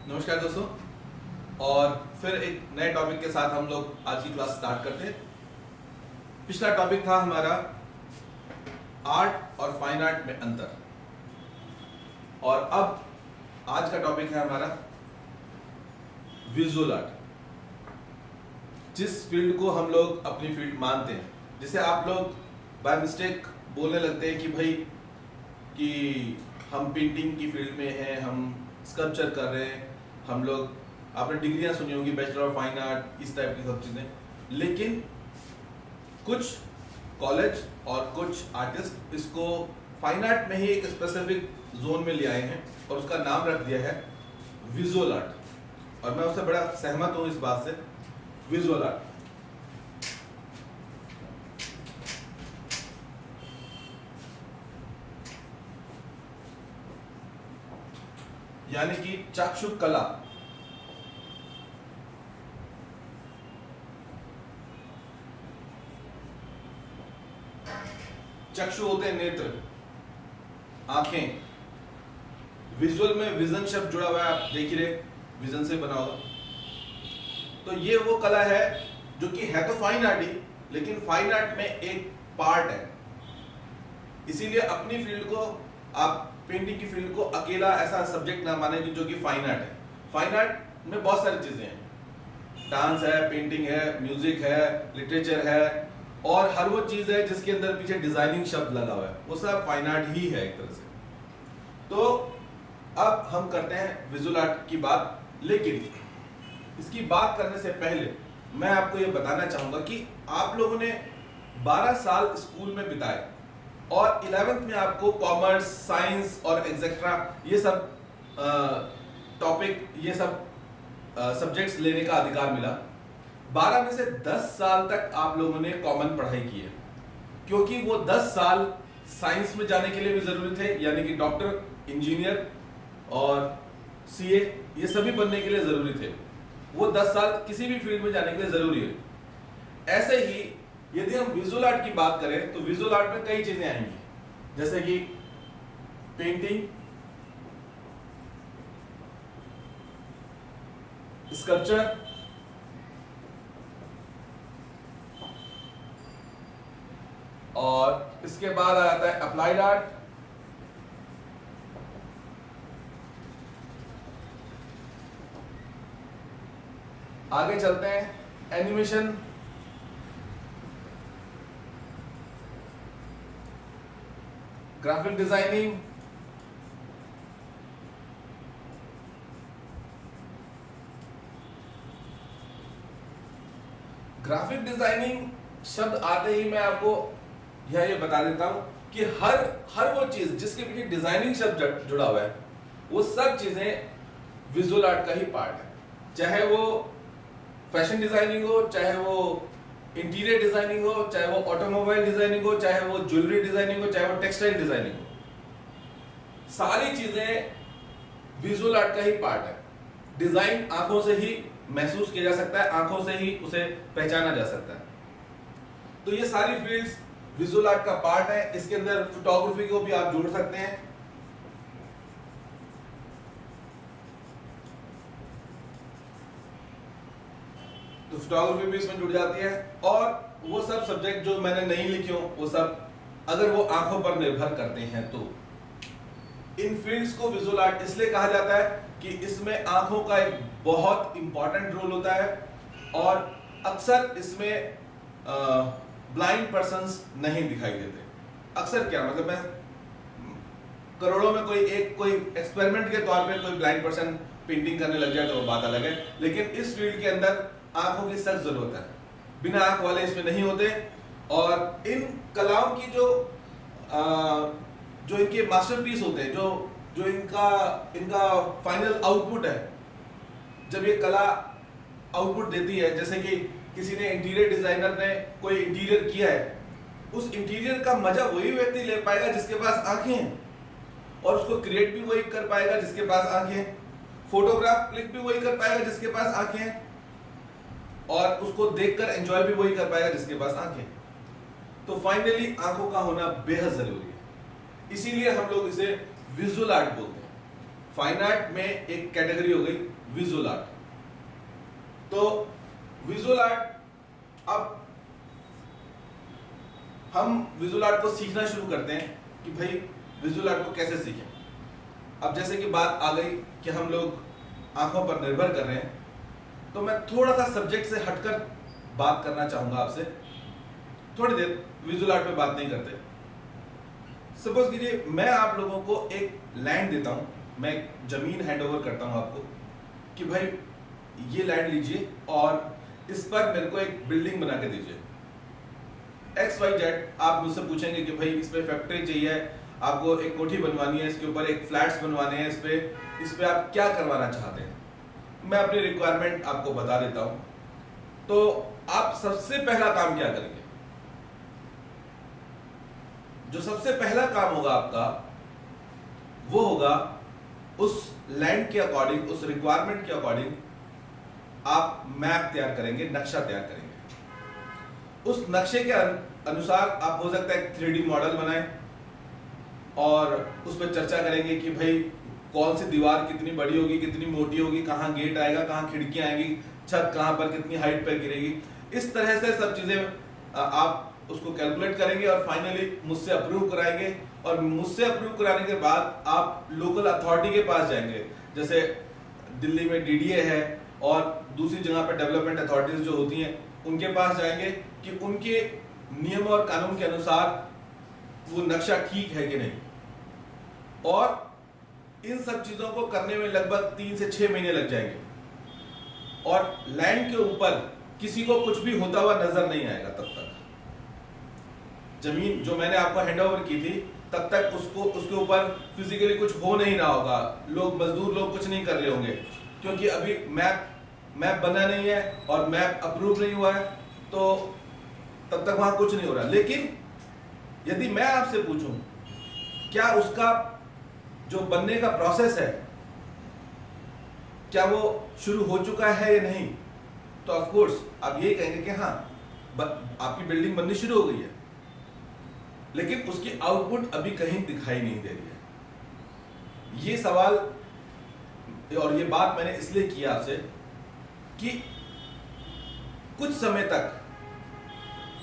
नमस्कार दोस्तों, और फिर एक नए टॉपिक के साथ हम लोग आज की क्लास स्टार्ट करते हैं। पिछला टॉपिक था हमारा आर्ट और फाइन आर्ट में अंतर, और अब आज का टॉपिक है हमारा विजुअल आर्ट, जिस फील्ड को हम लोग अपनी फील्ड मानते हैं। जिसे आप लोग बाय मिस्टेक बोलने लगते हैं कि भाई कि हम पेंटिंग की फील्ड में हैं, हम स्कल्पचर कर रहे हैं, हम लोग, आपने डिग्रियां सुनी होंगी बैचलर ऑफ फाइन आर्ट, इस टाइप की सब चीज़ें। लेकिन कुछ कॉलेज और कुछ आर्टिस्ट इसको फाइन आर्ट में ही एक स्पेसिफिक जोन में ले आए हैं और उसका नाम रख दिया है विजुअल आर्ट, और मैं उससे बड़ा सहमत हूँ इस बात से। विजुअल आर्ट यानी कि चाक्षुष कला। चक्षु होते हैं नेत्र, आंखें। विजुअल में विजन शब्द जुड़ा हुआ है, आप देख ही रहे, विजन से बना होगा। तो ये वो कला है जो कि है तो फाइन आर्ट ही, लेकिन फाइन आर्ट में एक पार्ट है। इसीलिए अपनी फील्ड को, आप पेंटिंग की फील्ड को अकेला ऐसा सब्जेक्ट ना माने जो कि फाइन आर्ट है। फाइन आर्ट में बहुत सारी चीजें हैं, डांस है, पेंटिंग है, म्यूजिक है, लिटरेचर है, और हर वो चीज है जिसके अंदर पीछे डिजाइनिंग शब्द लगा हुआ है, वो सब फाइन आर्ट ही है एक तरह से। तो अब हम करते हैं विजुअल आर्ट की बात, लेकिन इसकी बात करने से पहले मैं आपको ये बताना चाहूंगा कि आप लोगों ने 12 साल स्कूल में बिताए और 11th में आपको कॉमर्स, साइंस और एक्सेट्रा ये सब टॉपिक, ये सब सब्जेक्ट्स लेने का अधिकार मिला। 12 में से 10 साल तक आप लोगों ने कॉमन पढ़ाई की है, क्योंकि वो 10 साल साइंस में जाने के लिए भी जरूरी थे, यानी कि डॉक्टर, इंजीनियर और सीए ये सभी बनने के लिए जरूरी थे। वो 10 साल किसी भी फील्ड में जाने के लिए जरूरी है। ऐसे ही यदि हम विजुअल आर्ट की बात करें तो विजुअल आर्ट में कई चीजें आएंगी, जैसे कि पेंटिंग, स्कल्पचर, और इसके बाद आ जाता है अप्लाइड आर्ट, आगे चलते हैं animation, graphic designing, graphic designing शब्द आते ही मैं आपको ये बता देता हूं कि हर वो चीज जिसके पीछे डिजाइनिंग शब्द जुड़ा हुआ है, वो सब चीजें विजुअल आर्ट का ही पार्ट है। चाहे वो फैशन डिजाइनिंग हो, चाहे वो इंटीरियर डिजाइनिंग हो, चाहे वो ऑटोमोबाइल डिजाइनिंग हो, चाहे वो ज्वेलरी डिजाइनिंग हो, चाहे वो टेक्सटाइल डिजाइनिंग हो, सारी चीजें विजुअल आर्ट का ही पार्ट है। डिजाइन आंखों से ही महसूस किया जा सकता है, आंखों से ही उसे पहचाना जा सकता है। तो ये सारी फील्ड्स विजुअल आर्ट का पार्ट है। इसके अंदर फोटोग्राफी को भी आप जोड़ सकते हैं। तो फोटोग्राफी भी इसमें जुड़ जाती है, और वो सब सब्जेक्ट जो मैंने नहीं लिखे हो, वो सब अगर वो आंखों पर निर्भर करते हैं तो इन फील्ड्स को विजुअल आर्ट इसलिए कहा जाता है कि इसमें आंखों का एक बहुत इंपॉर्टेंट रोल होता है, और अक्सर इसमें ब्लाइंड पर्सन्स नहीं दिखाई देते। अक्सर क्या मतलब, मैं करोड़ों में कोई एक्सपेरिमेंट के तौर पे कोई ब्लाइंड पर्सन पेंटिंग करने लग जाए तो वो बात अलग है, लेकिन इस फील्ड के अंदर आंखों की सख्त जरूरत है। बिना आंख वाले इसमें नहीं होते। और इन कलाओं की जो इनके मास्टरपीस होते हैं, जो इनका फाइनल आउटपुट है, जब ये कला आउटपुट देती है, जैसे कि किसी ने इंटीरियर डिजाइनर ने कोई इंटीरियर किया है, उस इंटीरियर का मजा वही व्यक्ति ले पाएगा जिसके पास आंखें हैं, और उसको क्रिएट भी वही कर पाएगा जिसके पास आंखें हैं, फोटोग्राफ क्लिक भी वही कर पाएगा जिसके पास आंखें हैं, और उसको देखकर एंजॉय भी वही कर पाएगा जिसके पास आंखें। तो फाइनली आंखों का होना बेहद जरूरी है, इसीलिए हम लोग इसे विजुअल आर्ट बोलते हैं। फाइन आर्ट में एक कैटेगरी हो गई विजुअल आर्ट। तो विजुअल आर्ट, अब हम विजुअल आर्ट को सीखना शुरू करते हैं कि भाई विजुअल आर्ट को कैसे सीखें। अब जैसे कि बात आ गई कि हम लोग आंखों पर निर्भर कर रहे हैं, तो मैं थोड़ा सा सब्जेक्ट से हटकर बात करना चाहूंगा आपसे। थोड़ी देर विजुअल आर्ट पे बात नहीं करते। सपोज कीजिए मैं आप लोगों को एक लैंड देता हूं, मैं एक जमीन हैंड ओवर करता हूं आपको कि भाई ये लैंड लीजिए और इस पर मेरे को एक बिल्डिंग बना के दीजिए। XYZ आप मुझसे पूछेंगे कि भाई इस पे फैक्ट्री चाहिए, आपको एक कोठी बनवानी है, इसके ऊपर एक फ्लैट्स बनवाने हैं, इस पे आप क्या करवाना चाहते हैं। मैं अपनी रिक्वायरमेंट आपको बता देता हूं। तो आप सबसे पहला काम क्या करेंगे? जो सबसे पहला काम होगा आपका वो होगा उस लैंड के अकॉर्डिंग, उस रिक्वायरमेंट के अकॉर्डिंग आप मैप तैयार करेंगे, नक्शा तैयार करेंगे। उस नक्शे के अनुसार आप हो सकता है 3D मॉडल बनाएं और उस पर चर्चा करेंगे कि भाई कौन सी दीवार कितनी बड़ी होगी, कितनी मोटी होगी, कहाँ गेट आएगा, कहाँ खिड़कियां आएंगी, छत कहाँ पर कितनी हाइट पर गिरेगी। इस तरह से सब चीजें आप उसको कैलकुलेट करेंगे और फाइनली मुझसे अप्रूव कराएंगे। और मुझसे अप्रूव कराने के बाद आप लोकल अथॉरिटी के पास जाएंगे, जैसे दिल्ली में DDA है और दूसरी जगह पर डेवलपमेंट अथॉरिटीज जो होती हैं उनके पास जाएंगे कि उनके नियम और कानून के अनुसार वो नक्शा ठीक है कि नहीं। और इन सब चीजों को करने में लगभग 3 से 6 महीने लग जाएंगे और लैंड के ऊपर किसी को कुछ भी होता हुआ नजर नहीं आएगा। तब तक जमीन जो मैंने आपको हैंड ओवर की थी तब तक उसके ऊपर फिजिकली कुछ हो नहीं रहा होगा, मजदूर लोग कुछ नहीं कर रहे होंगे, क्योंकि अभी मैप बना नहीं है और मैप अप्रूव नहीं हुआ है, तो तब तक वहां कुछ नहीं हो रहा। लेकिन यदि मैं आपसे पूछूं क्या उसका जो बनने का प्रोसेस है क्या वो शुरू हो चुका है या नहीं, तो ऑफ कोर्स आप यही कहेंगे कि हाँ आपकी बिल्डिंग बननी शुरू हो गई है, लेकिन उसकी आउटपुट अभी कहीं दिखाई नहीं दे रही है। ये सवाल और ये बात मैंने इसलिए किया आपसे कि कुछ समय तक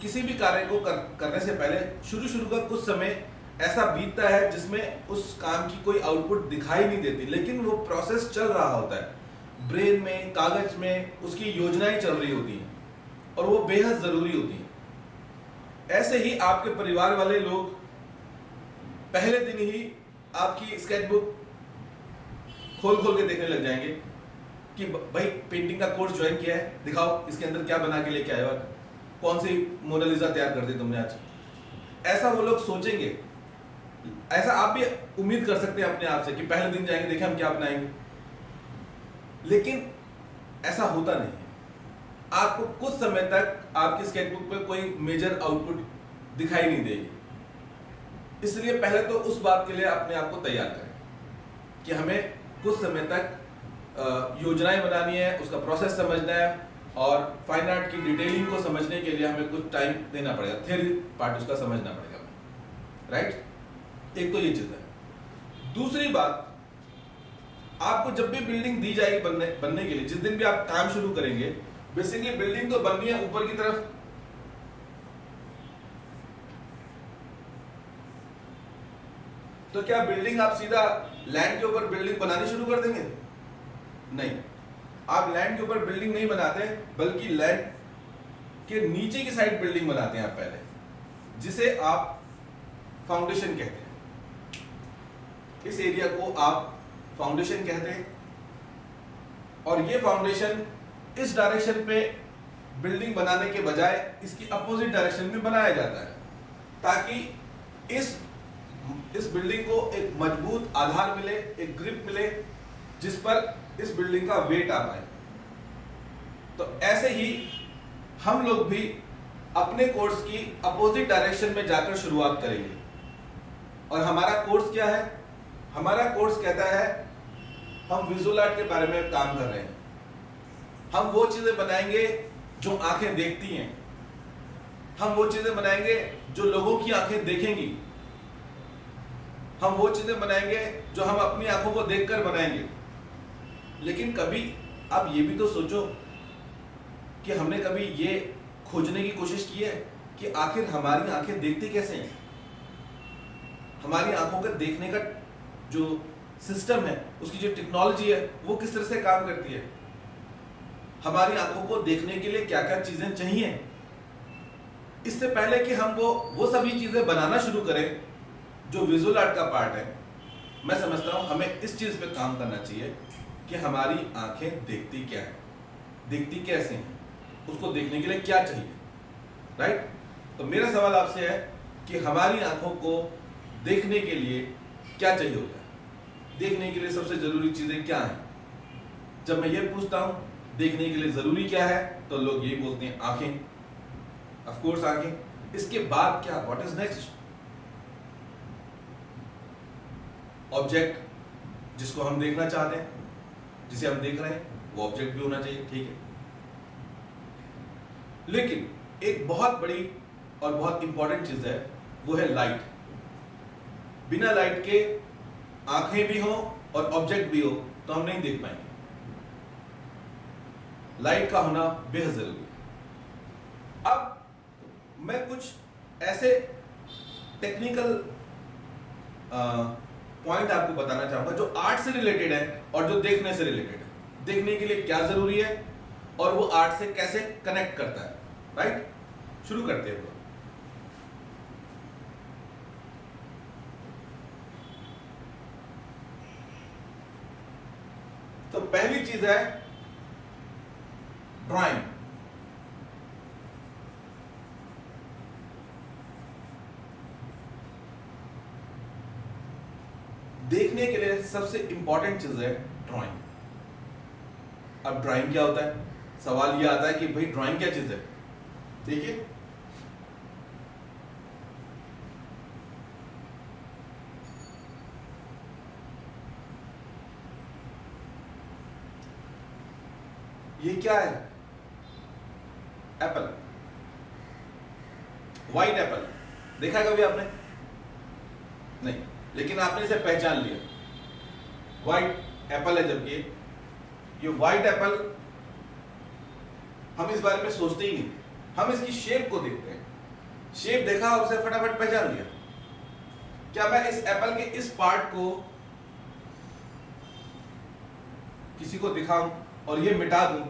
किसी भी कार्य को करने से पहले शुरू का कुछ समय ऐसा बीतता है जिसमें उस काम की कोई आउटपुट दिखाई नहीं देती, लेकिन वो प्रोसेस चल रहा होता है। ब्रेन में, कागज में उसकी योजनाएं चल रही होती हैं और वो बेहद जरूरी होती हैं। ऐसे ही आपके परिवार वाले लोग पहले दिन ही आपकी स्केचबुक खोल के देखने लग जाएंगे कि भाई पेंटिंग का कोर्स ज्वाइन किया है, दिखाओ इसके अंदर क्या बना के लेके आए हो, कौन सी मोनालिसा तैयार कर दी तुमने आज। ऐसा वो लोग सोचेंगे। ऐसा आप भी उम्मीद कर सकते हैं अपने आप से कि पहले दिन जाएंगे, देखें हम क्या बनाएंगे, लेकिन ऐसा होता नहीं है। आपको कुछ समय तक आपकी स्केचबुक पे कोई मेजर आउटपुट दिखाई नहीं देगी। इसलिए पहले तो उस बात के लिए अपने आप को तैयार करें कि हमें कुछ समय तक योजनाएं बनानी है, उसका प्रोसेस समझना है और फाइन आर्ट की डिटेलिंग को समझने के लिए हमें कुछ टाइम देना पड़ेगा, थ्योरी पार्ट उसका समझना पड़ेगा, राइट। एक तो ये चीज है। दूसरी बात, आपको जब भी बिल्डिंग दी जाएगी बनने के लिए, जिस दिन भी आप काम शुरू करेंगे, बेसिकली बिल्डिंग तो बननी है ऊपर की तरफ, तो क्या बिल्डिंग आप सीधा लैंड के ऊपर बिल्डिंग बनानी शुरू कर देंगे? नहीं, आप लैंड के ऊपर बिल्डिंग नहीं बनाते, बल्कि लैंड के नीचे की साइड बिल्डिंग बनाते हैं आप पहले, जिसे आप फाउंडेशन कहते हैं। इस एरिया को आप फाउंडेशन कहते हैं और ये फाउंडेशन इस डायरेक्शन पे बिल्डिंग बनाने के बजाय इसकी अपोजिट डायरेक्शन में बनाया जाता है, ताकि इस बिल्डिंग को एक मजबूत आधार मिले, एक ग्रिप मिले, जिस पर इस बिल्डिंग का वेट आ पाए। तो ऐसे ही हम लोग भी अपने कोर्स की अपोजिट डायरेक्शन में जाकर शुरुआत करेंगे। और हमारा कोर्स क्या है? हमारा कोर्स कहता है हम विजुअल आर्ट के बारे में काम कर रहे हैं। हम वो चीजें बनाएंगे जो आंखें देखती हैं, हम वो चीजें बनाएंगे जो लोगों की आंखें देखेंगी, हम वो चीजें बनाएंगे जो हम अपनी आंखों को देखकर बनाएंगे। लेकिन कभी आप ये भी तो सोचो कि हमने कभी ये खोजने की कोशिश की है कि आखिर हमारी आंखें देखती कैसे हैं, हमारी आंखों का देखने का जो सिस्टम है, उसकी जो टेक्नोलॉजी है, वो किस तरह से काम करती है, हमारी आंखों को देखने के लिए क्या क्या चीजें चाहिए। इससे पहले कि हम वो सभी चीजें बनाना शुरू करें जो विजुअल आर्ट का पार्ट है, मैं समझता हूं हमें इस चीज पे काम करना चाहिए कि हमारी आंखें देखती क्या है, देखती कैसे हैं, उसको देखने के लिए क्या चाहिए, राइट। तो मेरा सवाल आपसे है कि हमारी आंखों को देखने के लिए क्या चाहिए होता है, देखने के लिए सबसे जरूरी चीजें क्या हैं। जब मैं ये पूछता हूं देखने के लिए जरूरी क्या है, तो लोग यही बोलते हैं आंखें, ऑफ कोर्स आंखें। इसके बाद क्या, व्हाट इज नेक्स्ट? ऑब्जेक्ट जिसको हम देखना चाहते हैं, जिसे हम देख रहे हैं, वो ऑब्जेक्ट भी होना चाहिए, ठीक है। लेकिन एक बहुत बड़ी और बहुत इंपॉर्टेंट चीज है, वो है लाइट। बिना लाइट के आंखें भी हो और ऑब्जेक्ट भी हो तो हम नहीं देख पाएंगे। लाइट का होना बेहद जरूरी है। अब मैं कुछ ऐसे टेक्निकल पॉइंट आपको बताना चाहूंगा जो आर्ट से रिलेटेड है और जो देखने से रिलेटेड है। देखने के लिए क्या जरूरी है और वो आर्ट से कैसे कनेक्ट करता है, राइट। शुरू करते हैं। तो पहली चीज है ड्राइंग। देखने के लिए सबसे इंपॉर्टेंट चीज है ड्राइंग। अब ड्राइंग क्या होता है, सवाल यह आता है कि भाई ड्राइंग क्या चीज है। देखिए ये क्या है, एप्पल, व्हाइट एप्पल। देखा कभी आपने? नहीं, लेकिन आपने इसे पहचान लिया, व्हाइट एप्पल है। जबकि ये व्हाइट एप्पल हम इस बारे में सोचते ही नहीं, हम इसकी शेप को देखते हैं। शेप देखा और उसे फटाफट पहचान लिया। क्या मैं इस एप्पल के इस पार्ट को किसी को दिखाऊं और ये मिटा दूं,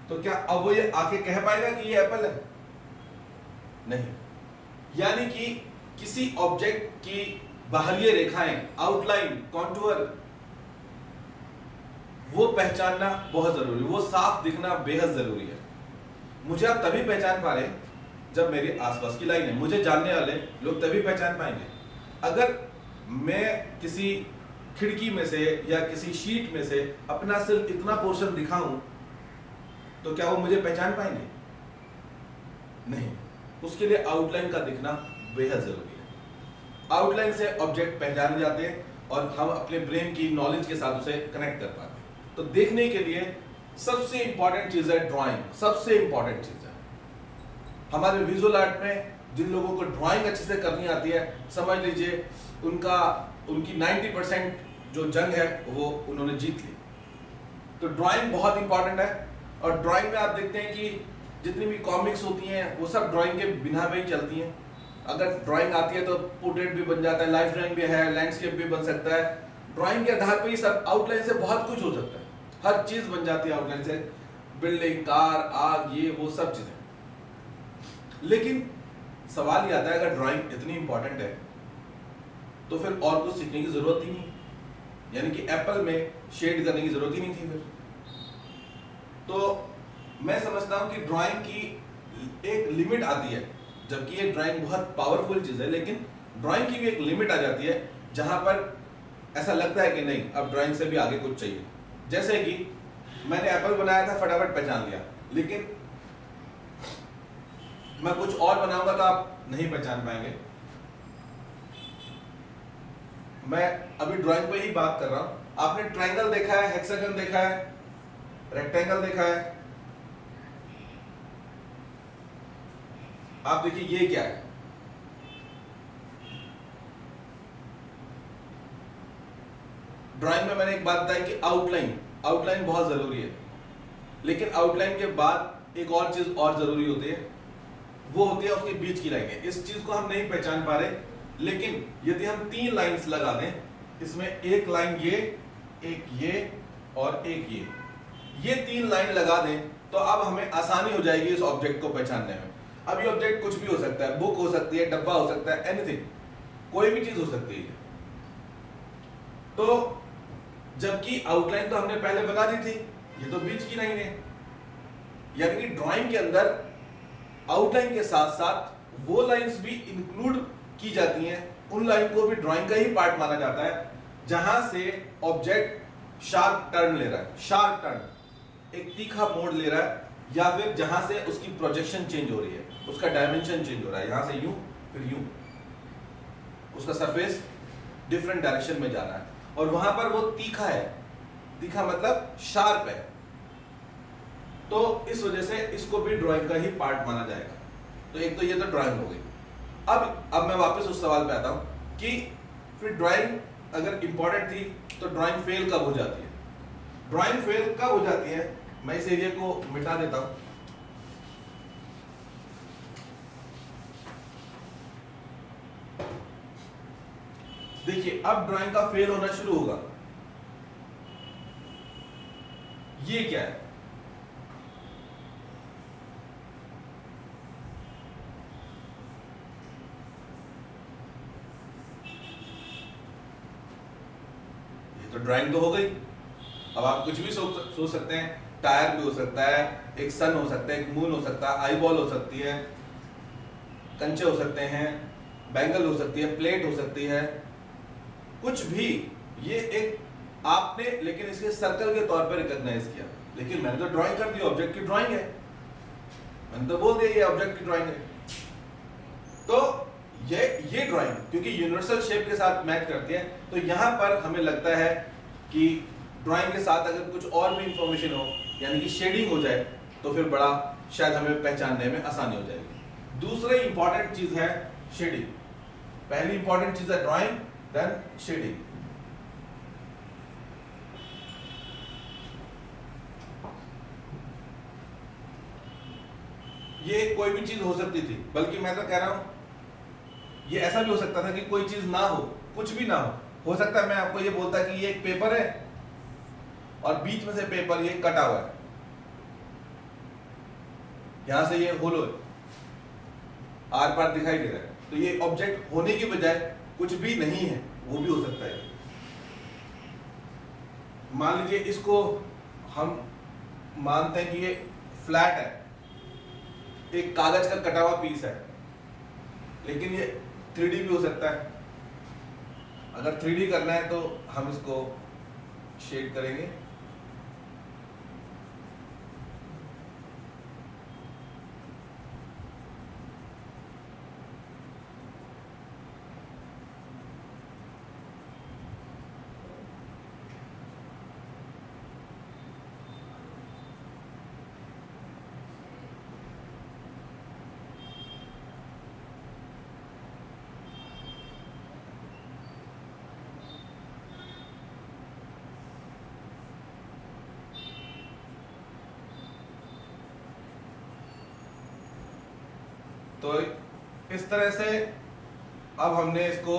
तो क्या अब वो ये आके कह पाएगा कि ये एप्पल है? नहीं। यानी कि किसी ऑब्जेक्ट की बाहरी रेखाएं, आउटलाइन, कॉन्टूर, वो पहचानना बहुत जरूरी, वो साफ दिखना बेहद जरूरी है। मुझे आप तभी पहचान पा रहे हैं जब मेरे आसपास की लाइन है। मुझे जानने वाले लोग तभी पहचान पाएंगे। अगर मैं किसी खिड़की में से या किसी शीट में से अपना सिर्फ इतना पोर्शन दिखाऊं तो क्या वो मुझे पहचान पाएंगे? नहीं। उसके लिए आउटलाइन का दिखना बेहद जरूरी है। आउटलाइन से ऑब्जेक्ट पहचाने जाते हैं और हम अपने ब्रेन की नॉलेज के साथ उसे कनेक्ट कर पाते हैं। तो देखने के लिए सबसे इंपॉर्टेंट चीज है ड्राइंग, सबसे इंपॉर्टेंट चीज है। हमारे विजुअल आर्ट में जिन लोगों को ड्राइंग अच्छे से करनी आती है, समझ लीजिए उनकी 90% जो जंग है वो उन्होंने जीत ली। तो ड्राइंग बहुत इंपॉर्टेंट है। और ड्राइंग में आप देखते हैं कि जितनी भी कॉमिक्स होती हैं वो सब ड्राइंग के बिना भी चलती हैं। अगर ड्राइंग आती है तो पोर्ट्रेट भी बन जाता है, लाइफ ड्राइंग भी है, लैंडस्केप भी बन सकता है। ड्राइंग के आधार पर ही सब, आउटलाइन से बहुत कुछ हो सकता है, हर चीज बन जाती है आउटलाइन से, बिल्डिंग, कार, आग, ये वो सब चीजें। लेकिन सवाल ये आता है अगर ड्राइंग इतनी इंपॉर्टेंट है तो फिर और कुछ सीखने की जरूरत ही नहीं। यानी कि एप्पल में शेड करने की जरूरत ही नहीं थी फिर। तो मैं समझता हूं कि ड्राइंग की एक लिमिट आती है, जबकि ये ड्राइंग बहुत पावरफुल चीज है, लेकिन ड्राइंग की भी एक लिमिट आ जाती है जहां पर ऐसा लगता है कि नहीं, अब ड्राइंग से भी आगे कुछ चाहिए। जैसे कि मैंने एप्पल बनाया था, फटाफट पहचान लिया, लेकिन मैं कुछ और बनाऊंगा तो आप नहीं पहचान पाएंगे। मैं अभी ड्राइंग पे ही बात कर रहा हूं। आपने ट्रायंगल देखा है, हेक्सागन देखा है, रेक्टेंगल देखा है। आप देखिए ये क्या है, ड्राइंग में मैंने एक बात बताई कि आउटलाइन बहुत जरूरी है, लेकिन आउटलाइन के बाद एक और चीज और जरूरी होती है, वो होती है उसके बीच की लाइनें। इस चीज को हम नहीं पहचान पा रहे, लेकिन यदि हम 3 लाइंस लगा दें, इसमें एक लाइन ये, एक ये और एक ये 3 लाइन लगा दें, तो अब हमें आसानी हो जाएगी इस ऑब्जेक्ट को पहचानने में। अब ये ऑब्जेक्ट कुछ भी हो सकता है, बुक हो सकती है, डब्बा हो सकता है, एनीथिंग, कोई भी चीज हो सकती है। तो जबकि आउटलाइन तो हमने पहले बना दी थी, ये तो बीच की लाइन है। यानी कि ड्राइंग के अंदर आउटलाइन के साथ साथ वो लाइंस भी इंक्लूड की जाती हैं, उन लाइन को भी ड्राइंग का ही पार्ट माना जाता है, जहां से ऑब्जेक्ट शार्प टर्न ले रहा है, शार्प टर्न, एक तीखा मोड़ ले रहा है, या फिर जहां से उसकी प्रोजेक्शन चेंज हो रही है, उसका डायमेंशन चेंज हो रहा है, यहां से यूं फिर यूं, उसका सरफेस डिफरेंट डायरेक्शन में जा रहा है, और वहां पर वो तीखा है, तीखा मतलब शार्प है। तो इस वजह से इसको भी ड्राइंग का ही पार्ट माना जाएगा। तो एक तो ये तो ड्राइंग हो गई। अब मैं वापस उस सवाल पे आता हूं कि फिर ड्राइंग अगर इंपॉर्टेंट थी तो ड्राइंग फेल कब हो जाती है? ड्राइंग फेल कब हो जाती है? मैं इस एरिया को मिटा देता हूं। देखिए, अब ड्राइंग का फेल होना शुरू होगा। ये क्या है? ये तो ड्राइंग तो हो गई। अब आप कुछ भी सोच सकते हैं, टायर भी हो सकता है, एक सन हो सकता है, एक मून हो सकता है, आई बॉल हो सकती है, कंचे हो सकते हैं, बैंगल हो सकती है, प्लेट हो सकती है, कुछ भी। ये एक आपने लेकिन इसके सर्कल के तौर पर रिकॉग्नाइज किया, लेकिन मैंने तो ड्राइंग कर दी, ऑब्जेक्ट की ड्राइंग है, मैंने तो बोल दिया ये ऑब्जेक्ट की ड्राइंग है। तो ये ड्राइंग क्योंकि यूनिवर्सल शेप के साथ मैच करती है, तो यहां पर हमें लगता है कि ड्राइंग के साथ अगर कुछ और भी इंफॉर्मेशन हो, यानी कि शेडिंग हो जाए, तो फिर बड़ा शायद हमें पहचानने में आसानी हो जाएगी। दूसरी इंपॉर्टेंट चीज है शेडिंग। पहली इंपॉर्टेंट चीज है ड्राइंग, देन शेडिंग। ये कोई भी चीज हो सकती थी, बल्कि मैं तो कह रहा हूं ये ऐसा भी हो सकता था कि कोई चीज ना हो, कुछ भी ना हो सकता है मैं आपको ये बोलता कि ये एक पेपर है और बीच में से पेपर ये कटा हुआ है, यहां से ये होलो है, आर पार दिखाई दे रहा है, तो ये ऑब्जेक्ट होने की बजाय कुछ भी नहीं है, वो भी हो सकता है। मान लीजिए इसको हम मानते हैं कि ये फ्लैट है, एक कागज का कटा हुआ पीस है, लेकिन ये 3D भी हो सकता है। अगर 3D करना है तो हम इसको शेड करेंगे, तो इस तरह से अब हमने इसको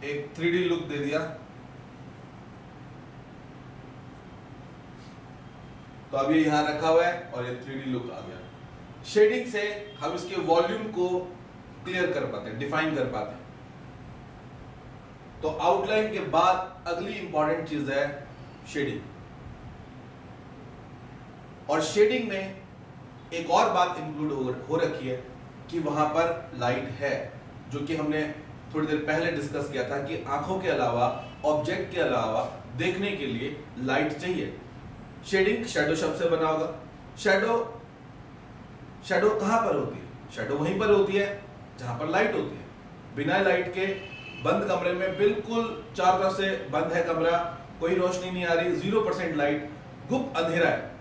एक 3D लुक दे दिया। तो अब ये यहां रखा हुआ है और ये 3D लुक आ गया। शेडिंग से हम इसके वॉल्यूम को क्लियर कर पाते हैं, डिफाइन कर पाते हैं। तो आउटलाइन के बाद अगली इंपॉर्टेंट चीज है शेडिंग। और शेडिंग में एक और बात इंक्लूड हो रखी है कि वहां पर लाइट है, जो कि हमने थोड़ी देर पहले डिस्कस किया था कि आंखों के अलावा, ऑब्जेक्ट के अलावा देखने के लिए लाइट चाहिए। शेडिंग शैडो शब्द से बना होगा। शैडो कहां पर होती है? शैडो वहीं पर होती है जहां पर लाइट होती है। बिना लाइट के बंद कमरे में, बिल्कुल चारों तरफ से बंद है कमरा, कोई रोशनी नहीं आ रही, 0% लाइट, गुप्त अंधेरा है,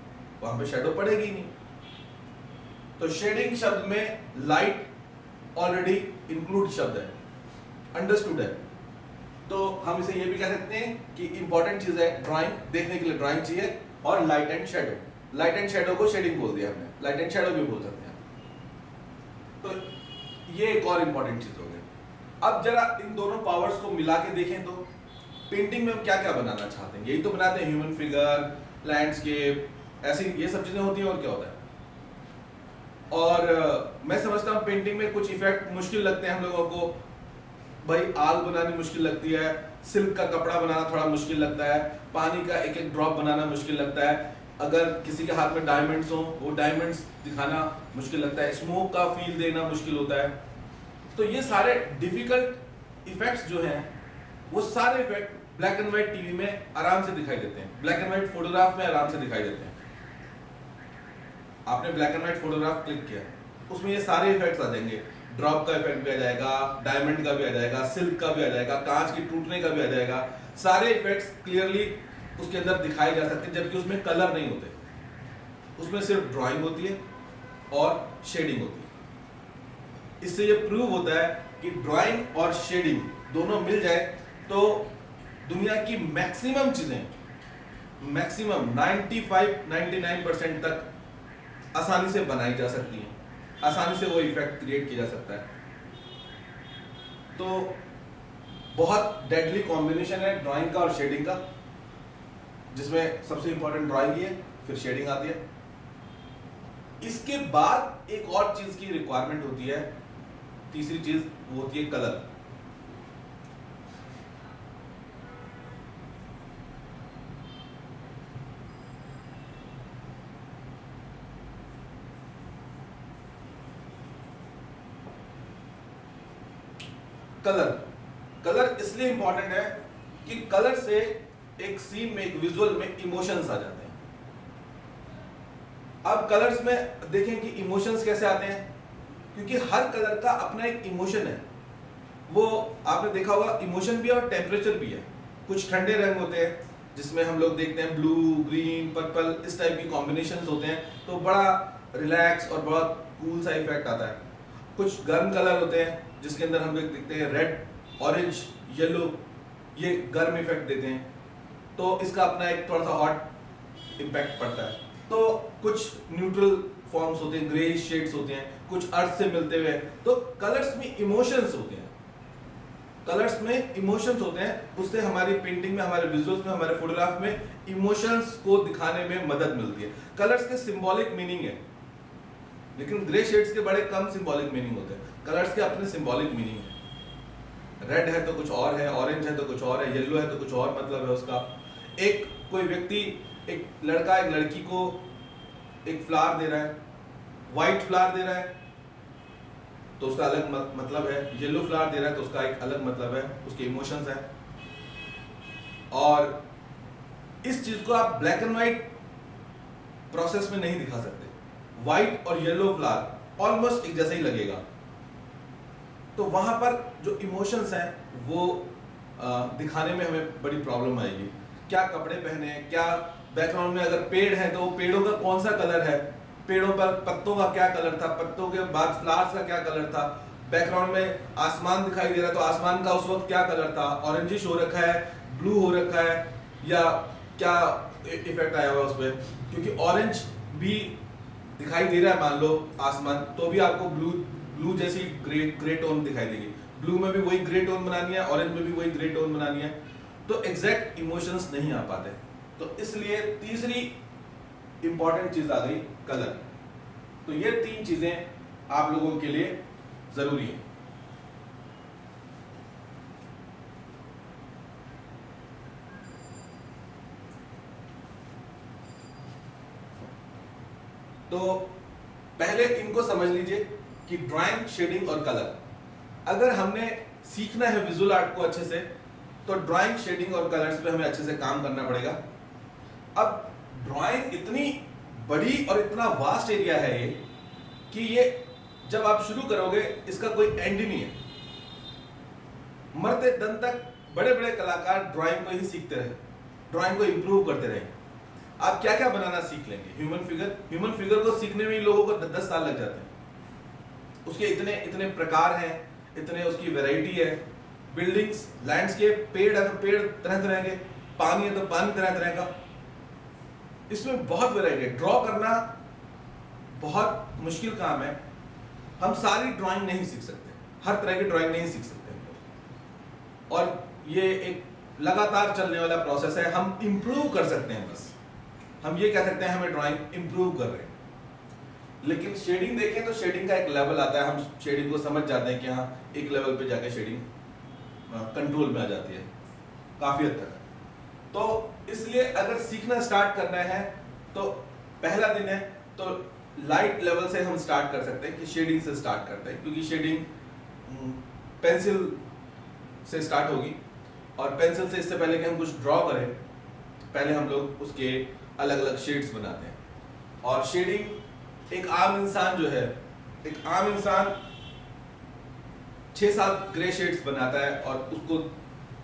वहां पे शैडो पड़ेगी नहीं। तो शेडिंग शब्द में लाइट ऑलरेडी इंक्लूड शब्द है, अंडरस्टूड है। तो हम इसे ये भी कह सकते हैं कि इंपॉर्टेंट चीज है ड्राइंग, देखने के लिए ड्राइंग चाहिए। और light and shadow, light and shadow को शेडिंग बोल दिया हमने, लाइट एंड शेडो भी बोल सकते हैं। तो ये एक और इंपॉर्टेंट चीज हो गई। अब जरा इन दोनों पावर्स को मिला के देखें तो पेंटिंग में हम क्या क्या बनाना चाहते हैं। यही तो बनाते हैं, ह्यूमन फिगर, लैंडस्केप, ऐसी ये सब चीजें होती हैं। और क्या होता है, और मैं समझता हूँ पेंटिंग में कुछ इफेक्ट मुश्किल लगते हैं हम लोगों को। भाई आग बनानी मुश्किल लगती है, सिल्क का कपड़ा बनाना थोड़ा मुश्किल लगता है, पानी का एक एक ड्रॉप बनाना मुश्किल लगता है, अगर किसी के हाथ में डायमंड्स हो वो डायमंड्स दिखाना मुश्किल लगता है, स्मोक का फील देना मुश्किल होता है। तो ये सारे डिफिकल्ट इफेक्ट्स जो हैं वो सारे effect black and white TV में आराम से दिखाई देते हैं, ब्लैक एंड व्हाइट फोटोग्राफ में आराम से दिखाई देते हैं। आपने black and white photograph click किया, उसमें ये सारे इफेक्ट्स आ जाएंगे, ड्रॉप का इफेक्ट भी आ जाएगा, डायमंड का भी आ जाएगा, सिल्क का भी आ जाएगा, कांच के टूटने का भी आ जाएगा। सारे इफेक्ट्स क्लियरली उसके अंदर दिखाए जा सकते हैं, जबकि उसमें कलर नहीं होते, उसमें सिर्फ ड्राइंग होती है और शेडिंग होती है। इससे ये प्रूव होता है कि ड्राइंग और शेडिंग दोनों मिल जाए तो दुनिया की मैक्सिमम चीजें, मैक्सिमम 95-99% तक आसानी से बनाई जा सकती हैं, आसानी से वो इफेक्ट क्रिएट किया जा सकता है। तो बहुत डेडली कॉम्बिनेशन है ड्राइंग का और शेडिंग का, जिसमें सबसे इंपॉर्टेंट ड्राइंग ही है, फिर शेडिंग आती है। इसके बाद एक और चीज की रिक्वायरमेंट होती है, तीसरी चीज, वो होती है कलर। कलर, कलर इसलिए इंपॉर्टेंट है कि कलर से एक सीन में, एक विजुअल में इमोशंस आ जाते हैं। अब कलर्स में देखें कि इमोशंस कैसे आते हैं, क्योंकि हर कलर का अपना एक इमोशन है। वो आपने देखा होगा, इमोशन भी है और टेम्परेचर भी है। कुछ ठंडे रंग होते हैं जिसमें हम लोग देखते हैं ब्लू, ग्रीन, पर्पल, इस टाइप की कॉम्बिनेशंस होते हैं, तो बड़ा रिलैक्स और बहुत कूल सा इफेक्ट आता है। कुछ गर्म कलर होते हैं जिसके अंदर हम लोग देखते हैं रेड, ऑरेंज, येलो, ये गर्म इफेक्ट देते हैं, तो इसका अपना एक थोड़ा सा हॉट इम्पैक्ट पड़ता है। तो कुछ न्यूट्रल फॉर्म्स होते हैं, ग्रे शेड्स होते हैं, कुछ अर्थ से मिलते हुए। तो कलर्स में इमोशंस होते हैं, कलर्स में इमोशंस होते हैं, उससे हमारी पेंटिंग में, हमारे विजुअल्स में, हमारे फोटोग्राफ में इमोशंस को दिखाने में मदद मिलती है। कलर्स के सिंबॉलिक मीनिंग है, लेकिन ग्रे शेड्स के बड़े कम सिंबॉलिक मीनिंग होते हैं, कलर्स के अपने सिंबॉलिक मीनिंग है। रेड है तो कुछ और है, ऑरेंज है तो कुछ और है, येलो है तो कुछ और मतलब है उसका। एक कोई व्यक्ति, एक लड़का एक लड़की को एक फ्लावर दे रहा है, व्हाइट फ्लावर दे रहा है तो उसका अलग मतलब है, येलो फ्लावर दे रहा है तो उसका एक अलग मतलब है, उसके इमोशंस है। और इस चीज को आप ब्लैक एंड व्हाइट प्रोसेस में नहीं दिखा सकते। व्हाइट और येलो फ्लावर ऑलमोस्ट एक जैसा ही लगेगा, तो वहां पर जो इमोशंस हैं वो दिखाने में हमें बड़ी प्रॉब्लम आएगी। क्या कपड़े पहने, क्या बैकग्राउंड में अगर पेड़ है तो पेड़ों का कौन सा कलर है, पेड़ों पर पत्तों का क्या कलर था, पत्तों के बाद फ्लावर्स का क्या कलर था, बैकग्राउंड में आसमान दिखाई दे रहा है तो आसमान का उस वक्त क्या कलर था, ऑरेंजिश हो रखा है, ब्लू हो रखा है, या क्या इफेक्ट आया हुआ उस पर। क्योंकि ऑरेंज भी दिखाई दे रहा है मान लो आसमान, तो भी आपको ब्लू जैसी ग्रे टोन दिखाई देगी। ब्लू में भी वही ग्रे टोन बनानी है, ऑरेंज में भी वही ग्रे टोन बनानी है, तो एग्जैक्ट इमोशंस नहीं आ पाते। तो इसलिए तीसरी इंपॉर्टेंट चीज आ गई कलर। तो ये तीन चीजें आप लोगों के लिए जरूरी है। तो पहले इनको समझ लीजिए कि ड्राइंग, शेडिंग और कलर, अगर हमने सीखना है विजुअल आर्ट को अच्छे से, तो ड्राइंग, शेडिंग और कलर्स पे हमें अच्छे से काम करना पड़ेगा। अब ड्राइंग इतनी बड़ी और इतना वास्ट एरिया है ये कि ये जब आप शुरू करोगे इसका कोई एंड ही नहीं है। मरते दम तक बड़े बड़े कलाकार ड्राइंग को ही सीखते रहे, ड्राइंग को इंप्रूव करते रहे। आप क्या क्या बनाना सीख लेंगे? ह्यूमन फिगर को सीखने में ही लोगों को 10 साल लग जाते हैं। उसके इतने इतने प्रकार हैं, इतने उसकी वैरायटी है, बिल्डिंग्स, लैंडस्केप, पेड़ है तो पेड़ तरह तरह के, पानी है तो पानी तरह तरह का, इसमें बहुत वैरायटी है। ड्रॉ करना बहुत मुश्किल काम है, हम सारी ड्राइंग नहीं सीख सकते, हर तरह की ड्राइंग नहीं सीख सकते हम लोग, और ये एक लगातार चलने वाला प्रोसेस है। हम इम्प्रूव कर सकते हैं, बस हम ये कह सकते हैं हमें ड्राइंग इम्प्रूव कर रहे हैं। लेकिन शेडिंग देखें तो शेडिंग का एक लेवल आता है, हम शेडिंग को समझ जाते हैं कि हाँ एक लेवल पे जाके शेडिंग कंट्रोल में आ जाती है काफी हद तक। तो इसलिए अगर सीखना स्टार्ट करना है तो पहला दिन है, तो लाइट लेवल से हम स्टार्ट कर सकते हैं कि शेडिंग से स्टार्ट करते हैं, क्योंकि शेडिंग पेंसिल से स्टार्ट होगी, और पेंसिल से इससे पहले कि हम कुछ ड्रॉ करें पहले हम लोग उसके अलग अलग शेड्स बनाते हैं। और शेडिंग एक आम इंसान जो है, एक आम इंसान 6-7 ग्रे शेड्स बनाता है और उसको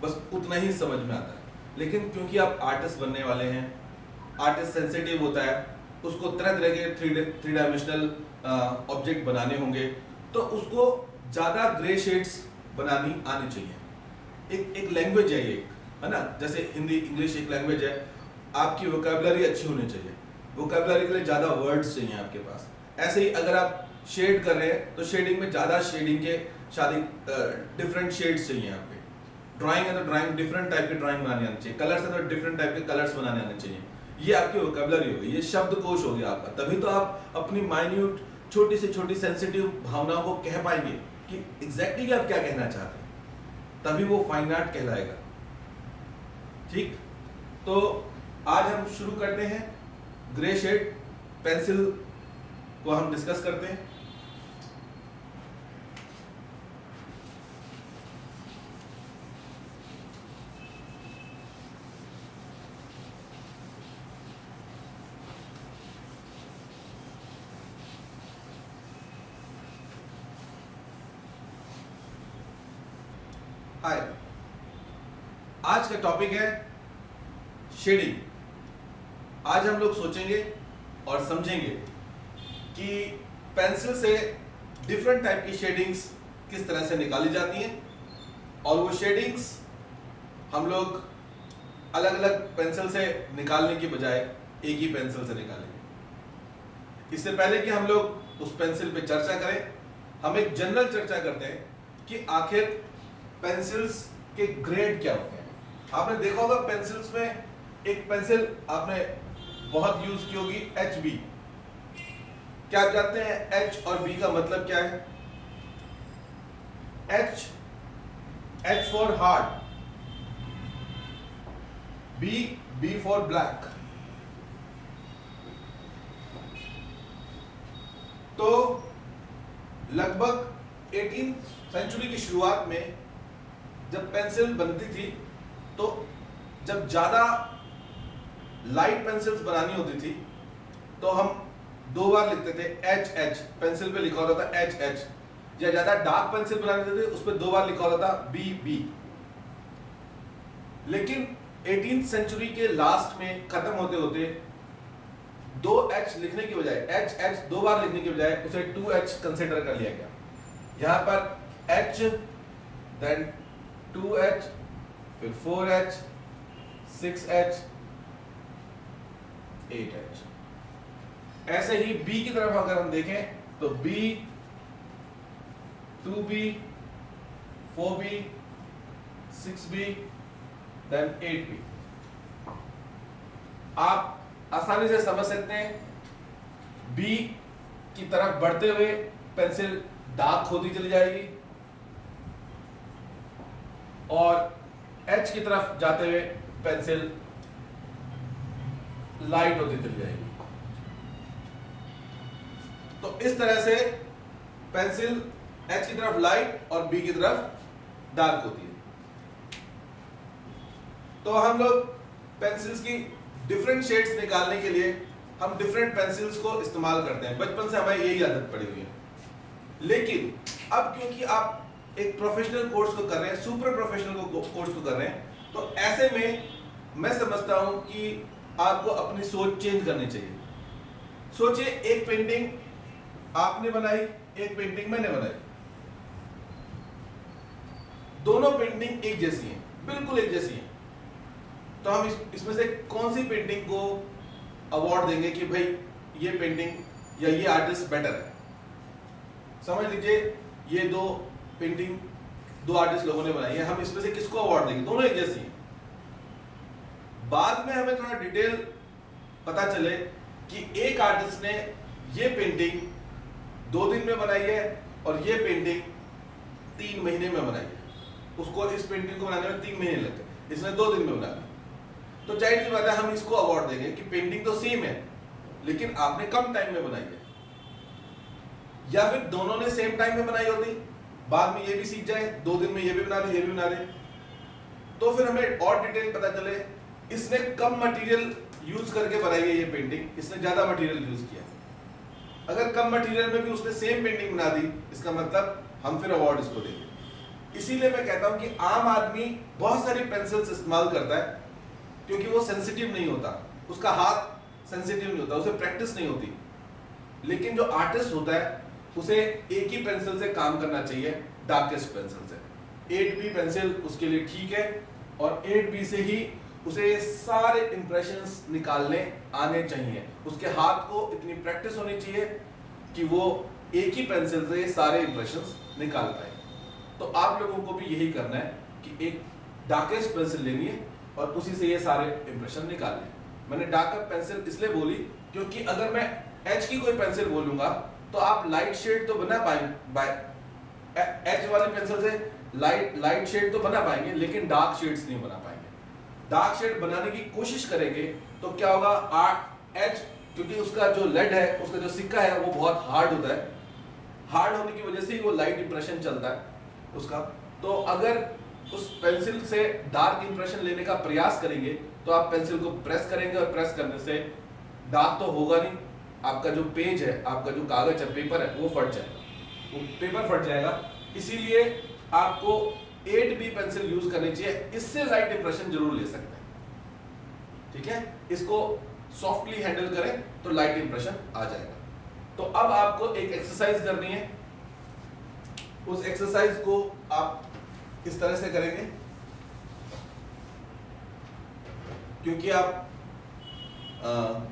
बस उतना ही समझ में आता है। लेकिन क्योंकि आप आर्टिस्ट बनने वाले हैं, आर्टिस्ट सेंसिटिव होता है, उसको तरह तरह के 3 डायमेंशनल ऑब्जेक्ट बनाने होंगे, तो उसको ज़्यादा ग्रे शेड्स बनानी आनी चाहिए। एक लैंग्वेज है ये, है ना, जैसे हिंदी इंग्लिश एक लैंग्वेज है, आपकी वोकैबुलरी अच्छी होनी चाहिए, वोकैबुलरी के लिए ज़्यादा वर्ड्स चाहिए आपके पास। ऐसे ही अगर आप शेड कर रहे हैं तो शेडिंग में ज़्यादा शेडिंग के डिफरेंट शेड्स चाहिए आपके। ड्राइंग है तो ड्राइंग डिफरेंट टाइप की ड्राइंग बनानी आनी चाहिए, कलर्स है तो डिफरेंट टाइप के कलर्स बनाने आने चाहिए। ये आपकी वोकैबुलरी होगी, ये शब्दकोश हो गया आपका, तभी तो आप अपनी माइन्यूट छोटी से छोटी सेंसिटिव भावनाओं को कह पाएंगे कि एग्जैक्टली आप क्या कहना चाहते हैं, तभी वो फाइन आर्ट कहलाएगा। ठीक, तो आज हम शुरू करते हैं ग्रे शेड पेंसिल को हम डिस्कस करते हैं। हाय, आज का टॉपिक है शेडिंग। आज हम लोग सोचेंगे और समझेंगे कि पेंसिल से डिफरेंट टाइप की शेडिंग्स किस तरह से निकाली जाती हैं, और वो शेडिंग्स हम लोग अलग अलग पेंसिल से निकालने की बजाय एक ही पेंसिल से निकालेंगे। इससे पहले कि हम लोग उस पेंसिल पे चर्चा करें, हम एक जनरल चर्चा करते हैं कि आखिर पेंसिल्स के ग्रेड क्या होते हैं। आपने देखा होगा पेंसिल्स में एक पेंसिल आपने बहुत यूज की होगी, HB। क्या आप जानते हैं H और B का मतलब क्या है? H for hard, B for black. तो लगभग 18th सेंचुरी की शुरुआत में जब पेंसिल बनती थी, तो जब ज्यादा लाइट पेंसिल्स बनानी होती थी तो हम 2 बार लिखते थे HH, पेंसिल पे लिखा होता था HH, या ज्यादा डार्क पेंसिल बनानी होती थी उस पर 2 बार लिखा होता था BB। लेकिन 18th सेंचुरी के लास्ट में खत्म होते होते 2H लिखने की बजाय, HH 2 बार लिखने की बजाय उसे 2H कंसिडर कर लिया गया। यहां पर H, देन 2H, फिर 4H, 6H, 8H। ऐसे ही B की तरफ अगर हम देखें तो B, 2B, 4B, 6B, then 8B। आप आसानी से समझ सकते हैं B की तरफ बढ़ते हुए पेंसिल डार्क होती चली जाएगी, और H की तरफ जाते हुए पेंसिल लाइट होती चली जाएगी। तो इस तरह से पेंसिल H की तरफ लाइट और B की तरफ डार्क होती है। तो हम लोग पेंसिल्स की डिफरेंट शेड्स निकालने के लिए हम डिफरेंट पेंसिल्स को इस्तेमाल करते हैं, बचपन से हमें यही आदत पड़ी हुई है। लेकिन अब क्योंकि आप एक प्रोफेशनल कोर्स को कर रहे हैं, सुपर प्रोफेशनल कोर्स को कर रहे हैं, तो ऐसे में मैं समझता हूं कि आपको अपनी सोच चेंज करनी चाहिए। सोचिए, एक पेंटिंग आपने बनाई, एक पेंटिंग मैंने बनाई, दोनों पेंटिंग एक जैसी है, बिल्कुल एक जैसी है, तो हम इसमें से कौन सी पेंटिंग को अवार्ड देंगे कि भाई ये पेंटिंग या ये आर्टिस्ट बेटर है? समझ लीजिए ये दो पेंटिंग दो आर्टिस्ट लोगों ने बनाई है, हम इसमें से किसको अवार्ड देंगे? दोनों एक जैसी हैं। बाद में हमें थोड़ा डिटेल पता चले कि एक आर्टिस्ट ने ये पेंटिंग 2 दिन में बनाई है और ये पेंटिंग 3 महीने में बनाई है, उसको इस पेंटिंग को बनाने में 3 महीने लगे, इसने 2 दिन में बना दी, तो जाहिर सी बात है हम इसको अवार्ड देंगे कि पेंटिंग तो सेम है लेकिन आपने कम टाइम में बनाई है। या फिर दोनों ने सेम टाइम में बनाई होती, बाद में ये भी सीख जाए, 2 दिन में ये भी बना दे, ये भी बना दे, तो फिर हमें और डिटेल पता चले इसने कम मटेरियल यूज करके बनाई है ये पेंटिंग, इसने ज्यादा मटेरियल यूज किया। अगर कम मटेरियल में भी उसने सेम पेंटिंग बना दी, इसका मतलब हम फिर अवार्ड इसको देंगे। इसीलिए मैं कहता हूं कि आम आदमी बहुत सारी पेंसिल्स इस्तेमाल करता है क्योंकि वो सेंसिटिव नहीं होता, उसका हाथ सेंसिटिव नहीं होता, उसे प्रैक्टिस नहीं होती। लेकिन जो आर्टिस्ट होता है उसे एक ही पेंसिल से काम करना चाहिए, डार्केस्ट पेंसिल से। 8B पेंसिल उसके लिए ठीक है और 8B से ही उसे सारे इंप्रेशंस निकालने आने चाहिए। उसके हाथ को इतनी प्रैक्टिस होनी चाहिए कि वो एक ही पेंसिल से सारे इंप्रेशंस निकाल पाए। तो आप लोगों को भी यही करना है कि एक डार्केस्ट पेंसिल लेनी है और उसी से ये सारे इंप्रेशन निकालने। मैंने डार्कर पेंसिल इसलिए बोली क्योंकि अगर मैं एच की कोई पेंसिल बोलूंगा तो आप लाइट शेड तो बना पाएंगे, एच वाली पेंसिल से लाइट शेड तो बना पाएंगे लेकिन डार्क शेड्स नहीं बना पाएंगे। डार्क शेड बनाने की कोशिश करेंगे तो क्या होगा, एच क्योंकि उसका जो लेड है, उसका जो सिक्का है वो बहुत हार्ड होता है, हार्ड होने की वजह से ही वो लाइट इंप्रेशन चलता है उसका। तो अगर उस पेंसिल से डार्क इंप्रेशन लेने का प्रयास करेंगे तो आप पेंसिल को प्रेस करेंगे और प्रेस करने से डार्क तो होगा नहीं, आपका जो पेज है, आपका जो कागज है, पेपर है, वो फट जाएगा, वो पेपर फट जाएगा। इसीलिए आपको 8B पेंसिल यूज करनी चाहिए, इससे लाइट इंप्रेशन जरूर ले सकते हैं, ठीक है। इसको सॉफ्टली हैंडल करें तो लाइट इंप्रेशन आ जाएगा। तो अब आपको एक एक्सरसाइज करनी है, उस एक्सरसाइज को आप इस तरह से करेंगे क्योंकि आप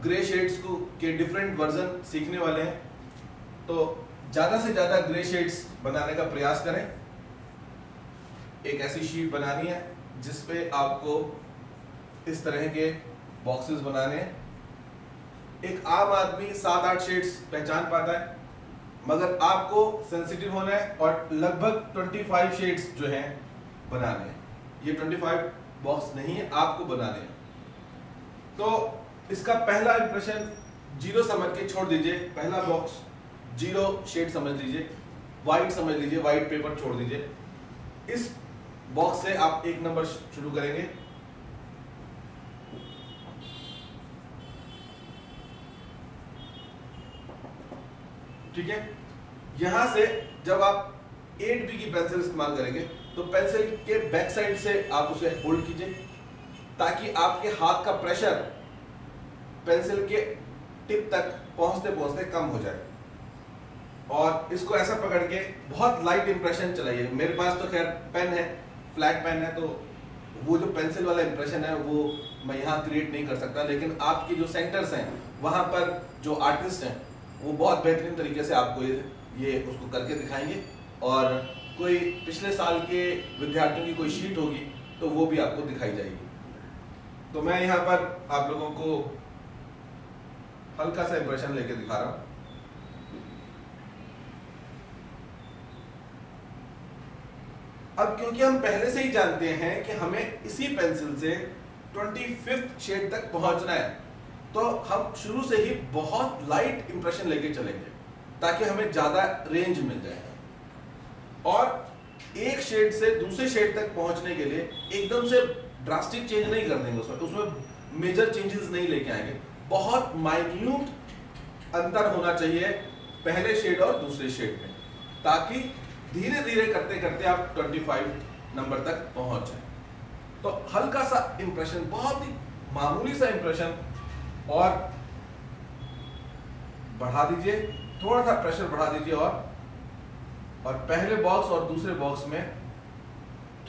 ग्रे शेड्स को के डिफरेंट वर्जन सीखने वाले हैं, तो ज्यादा से ज्यादा ग्रे शेड्स बनाने का प्रयास करें। एक ऐसी शीट बनानी है जिसपे आपको इस तरह के बॉक्सेस बनाने हैं। एक आम आदमी 7-8 शेड्स पहचान पाता है, मगर आपको सेंसिटिव होना है और लगभग 25 शेड्स जो हैं बनाने हैं। ये 25 बॉक्स नहीं है, आपको बनाने हैं। तो इसका पहला इंप्रेशन 0 समझ के छोड़ दीजिए, पहला बॉक्स 0 शेड समझ लीजिए, वाइट समझ लीजिए, वाइट पेपर छोड़ दीजिए। इस बॉक्स से आप 1 नंबर शुरू करेंगे। ठीक है, यहां से जब आप 8B की पेंसिल इस्तेमाल करेंगे तो पेंसिल के बैक साइड से आप उसे होल्ड कीजिए ताकि आपके हाथ का प्रेशर पेंसिल के टिप तक पहुंचते पहुंचते कम हो जाए। और इसको ऐसा पकड़ के बहुत लाइट इंप्रेशन चलाइए। मेरे पास तो खैर पेन है, फ्लैट पेन है, तो वो जो पेंसिल वाला इंप्रेशन है वो मैं यहाँ क्रिएट नहीं कर सकता, लेकिन आपकी जो सेंटर्स हैं वहाँ पर जो आर्टिस्ट हैं वो बहुत बेहतरीन तरीके से आपको ये उसको करके दिखाएंगे। और कोई पिछले साल के विद्यार्थियों की कोई शीट होगी तो वो भी आपको दिखाई जाएगी। तो मैं यहाँ पर आप लोगों को हल्का सा इंप्रेशन लेके दिखा रहा हूँ। अब क्योंकि हम पहले से ही जानते हैं कि हमें इसी पेंसिल से 25th शेड तक पहुंचना है, तो हम शुरू से ही बहुत लाइट इंप्रेशन लेके चलेंगे ताकि हमें ज्यादा रेंज मिल जाए। और एक शेड से दूसरे शेड तक पहुंचने के लिए एकदम से ड्रास्टिक चेंज नहीं कर देंगे, उसमें मेजर चेंजेस नहीं लेके आएंगे। बहुत माइन्यूट अंतर होना चाहिए पहले शेड और दूसरे शेड में, ताकि धीरे धीरे करते करते आप 25 नंबर तक पहुंच जाए। तो हल्का सा इंप्रेशन, बहुत ही मामूली सा इंप्रेशन और बढ़ा दीजिए, थोड़ा सा प्रेशर बढ़ा दीजिए और पहले बॉक्स और दूसरे बॉक्स में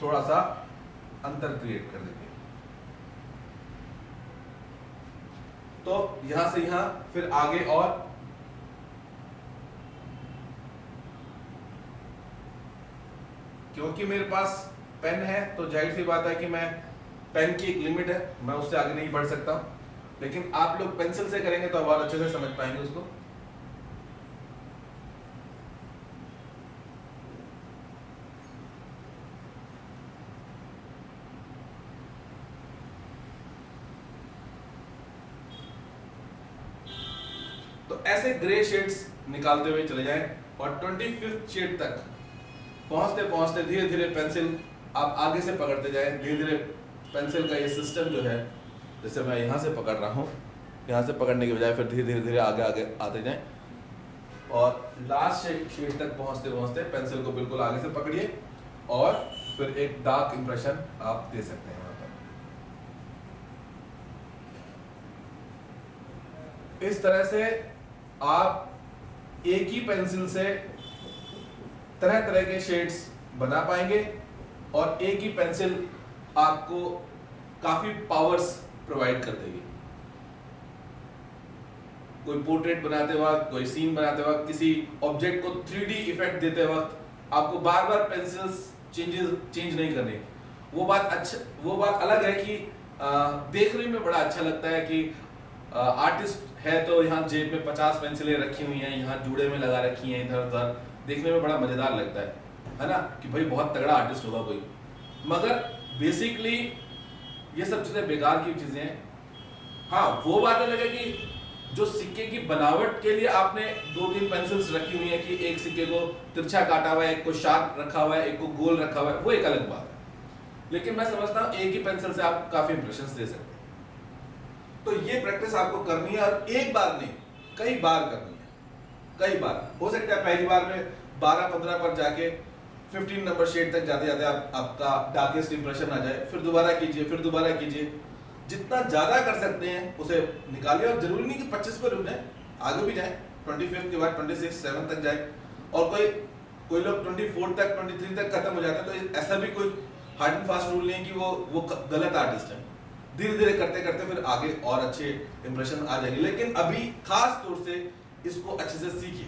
थोड़ा सा अंतर क्रिएट कर देंगे। तो यहां से यहां फिर आगे, और क्योंकि मेरे पास पेन है तो जाहिर सी बात है कि मैं पेन की एक लिमिट है, मैं उससे आगे नहीं बढ़ सकता। लेकिन आप लोग पेंसिल से करेंगे तो और अच्छे से समझ पाएंगे उसको। तो ऐसे ग्रे शेड्स निकालते हुए चले जाएं और 25th शेड तक पहुंचते पहुंचते धीरे धीरे पेंसिल आप आगे से पकड़ते जाएं। धीरे धीरे पेंसिल का ये सिस्टम जो है, जैसे मैं यहाँ से पकड़ रहा हूँ, यहाँ से पकड़ने के बजाय फिर धीरे धीरे धीरे आगे आगे आते जाएं और लास्ट शेड तक पहुंचते पहुंचते पेंसिल को बिल्कुल आगे से पकड़िए और फिर एक डार्क इंप्रेशन आप दे सकते हैं वहां पर। इस तरह से आप एक ही पेंसिल से तरह तरह के शेड्स बना पाएंगे और एक ही पेंसिल आपको काफी पावर्स प्रोवाइड कर देगी। कोई पोर्ट्रेट बनाते वक्त, कोई सीन बनाते वक्त, किसी ऑब्जेक्ट को 3D इफेक्ट देते वक्त आपको बार बार पेंसिल्स चेंज नहीं करनी। वो बात अलग है कि देखने में बड़ा अच्छा लगता है कि आर्टिस्ट है तो यहाँ जेब में 50 पेंसिलें रखी हुई हैं, यहाँ जूड़े में लगा रखी हैं इधर उधर, देखने में बड़ा मजेदार लगता है ना, कि भाई बहुत तगड़ा आर्टिस्ट होगा कोई। मगर बेसिकली ये सब चीजें बेकार की चीजें हैं। हाँ, वो बात अलग है कि जो सिक्के की बनावट के लिए आपने 2-3 पेंसिल्स रखी हुई है कि एक सिक्के को तिरछा काटा हुआ है, एक को शार्प रखा हुआ है, एक को गोल रखा हुआ है, वो एक अलग बात है। लेकिन मैं समझता हूँ एक ही पेंसिल से आप काफी इंप्रेशंस दे सकते हैं। तो ये प्रैक्टिस आपको करनी है और एक बार नहीं, कई बार करनी है, कई बार। हो सकता है पहली बार में 12-15 पर जाके 15 नंबर शेड तक जाते जाते आपका डार्केस्ट इंप्रेशन आ जाए, फिर दोबारा कीजिए, फिर दोबारा कीजिए। जितना ज्यादा कर सकते हैं उसे निकालिए और जरूरी नहीं कि 25 पर रुक जाए, आगे भी जाए, 25 के बाद 26, 7 तक जाए। और कोई लोग 24 तक, 23 तक खत्म हो जाते हैं। तो ऐसा भी कोई हार्ड एंड फास्ट रूल नहीं है कि वो गलत आर्टिस्ट है। धीरे धीरे करते करते फिर आगे और अच्छे इंप्रेशन आ जाएंगे। लेकिन अभी खास तौर से इसको अच्छे से सीखिए।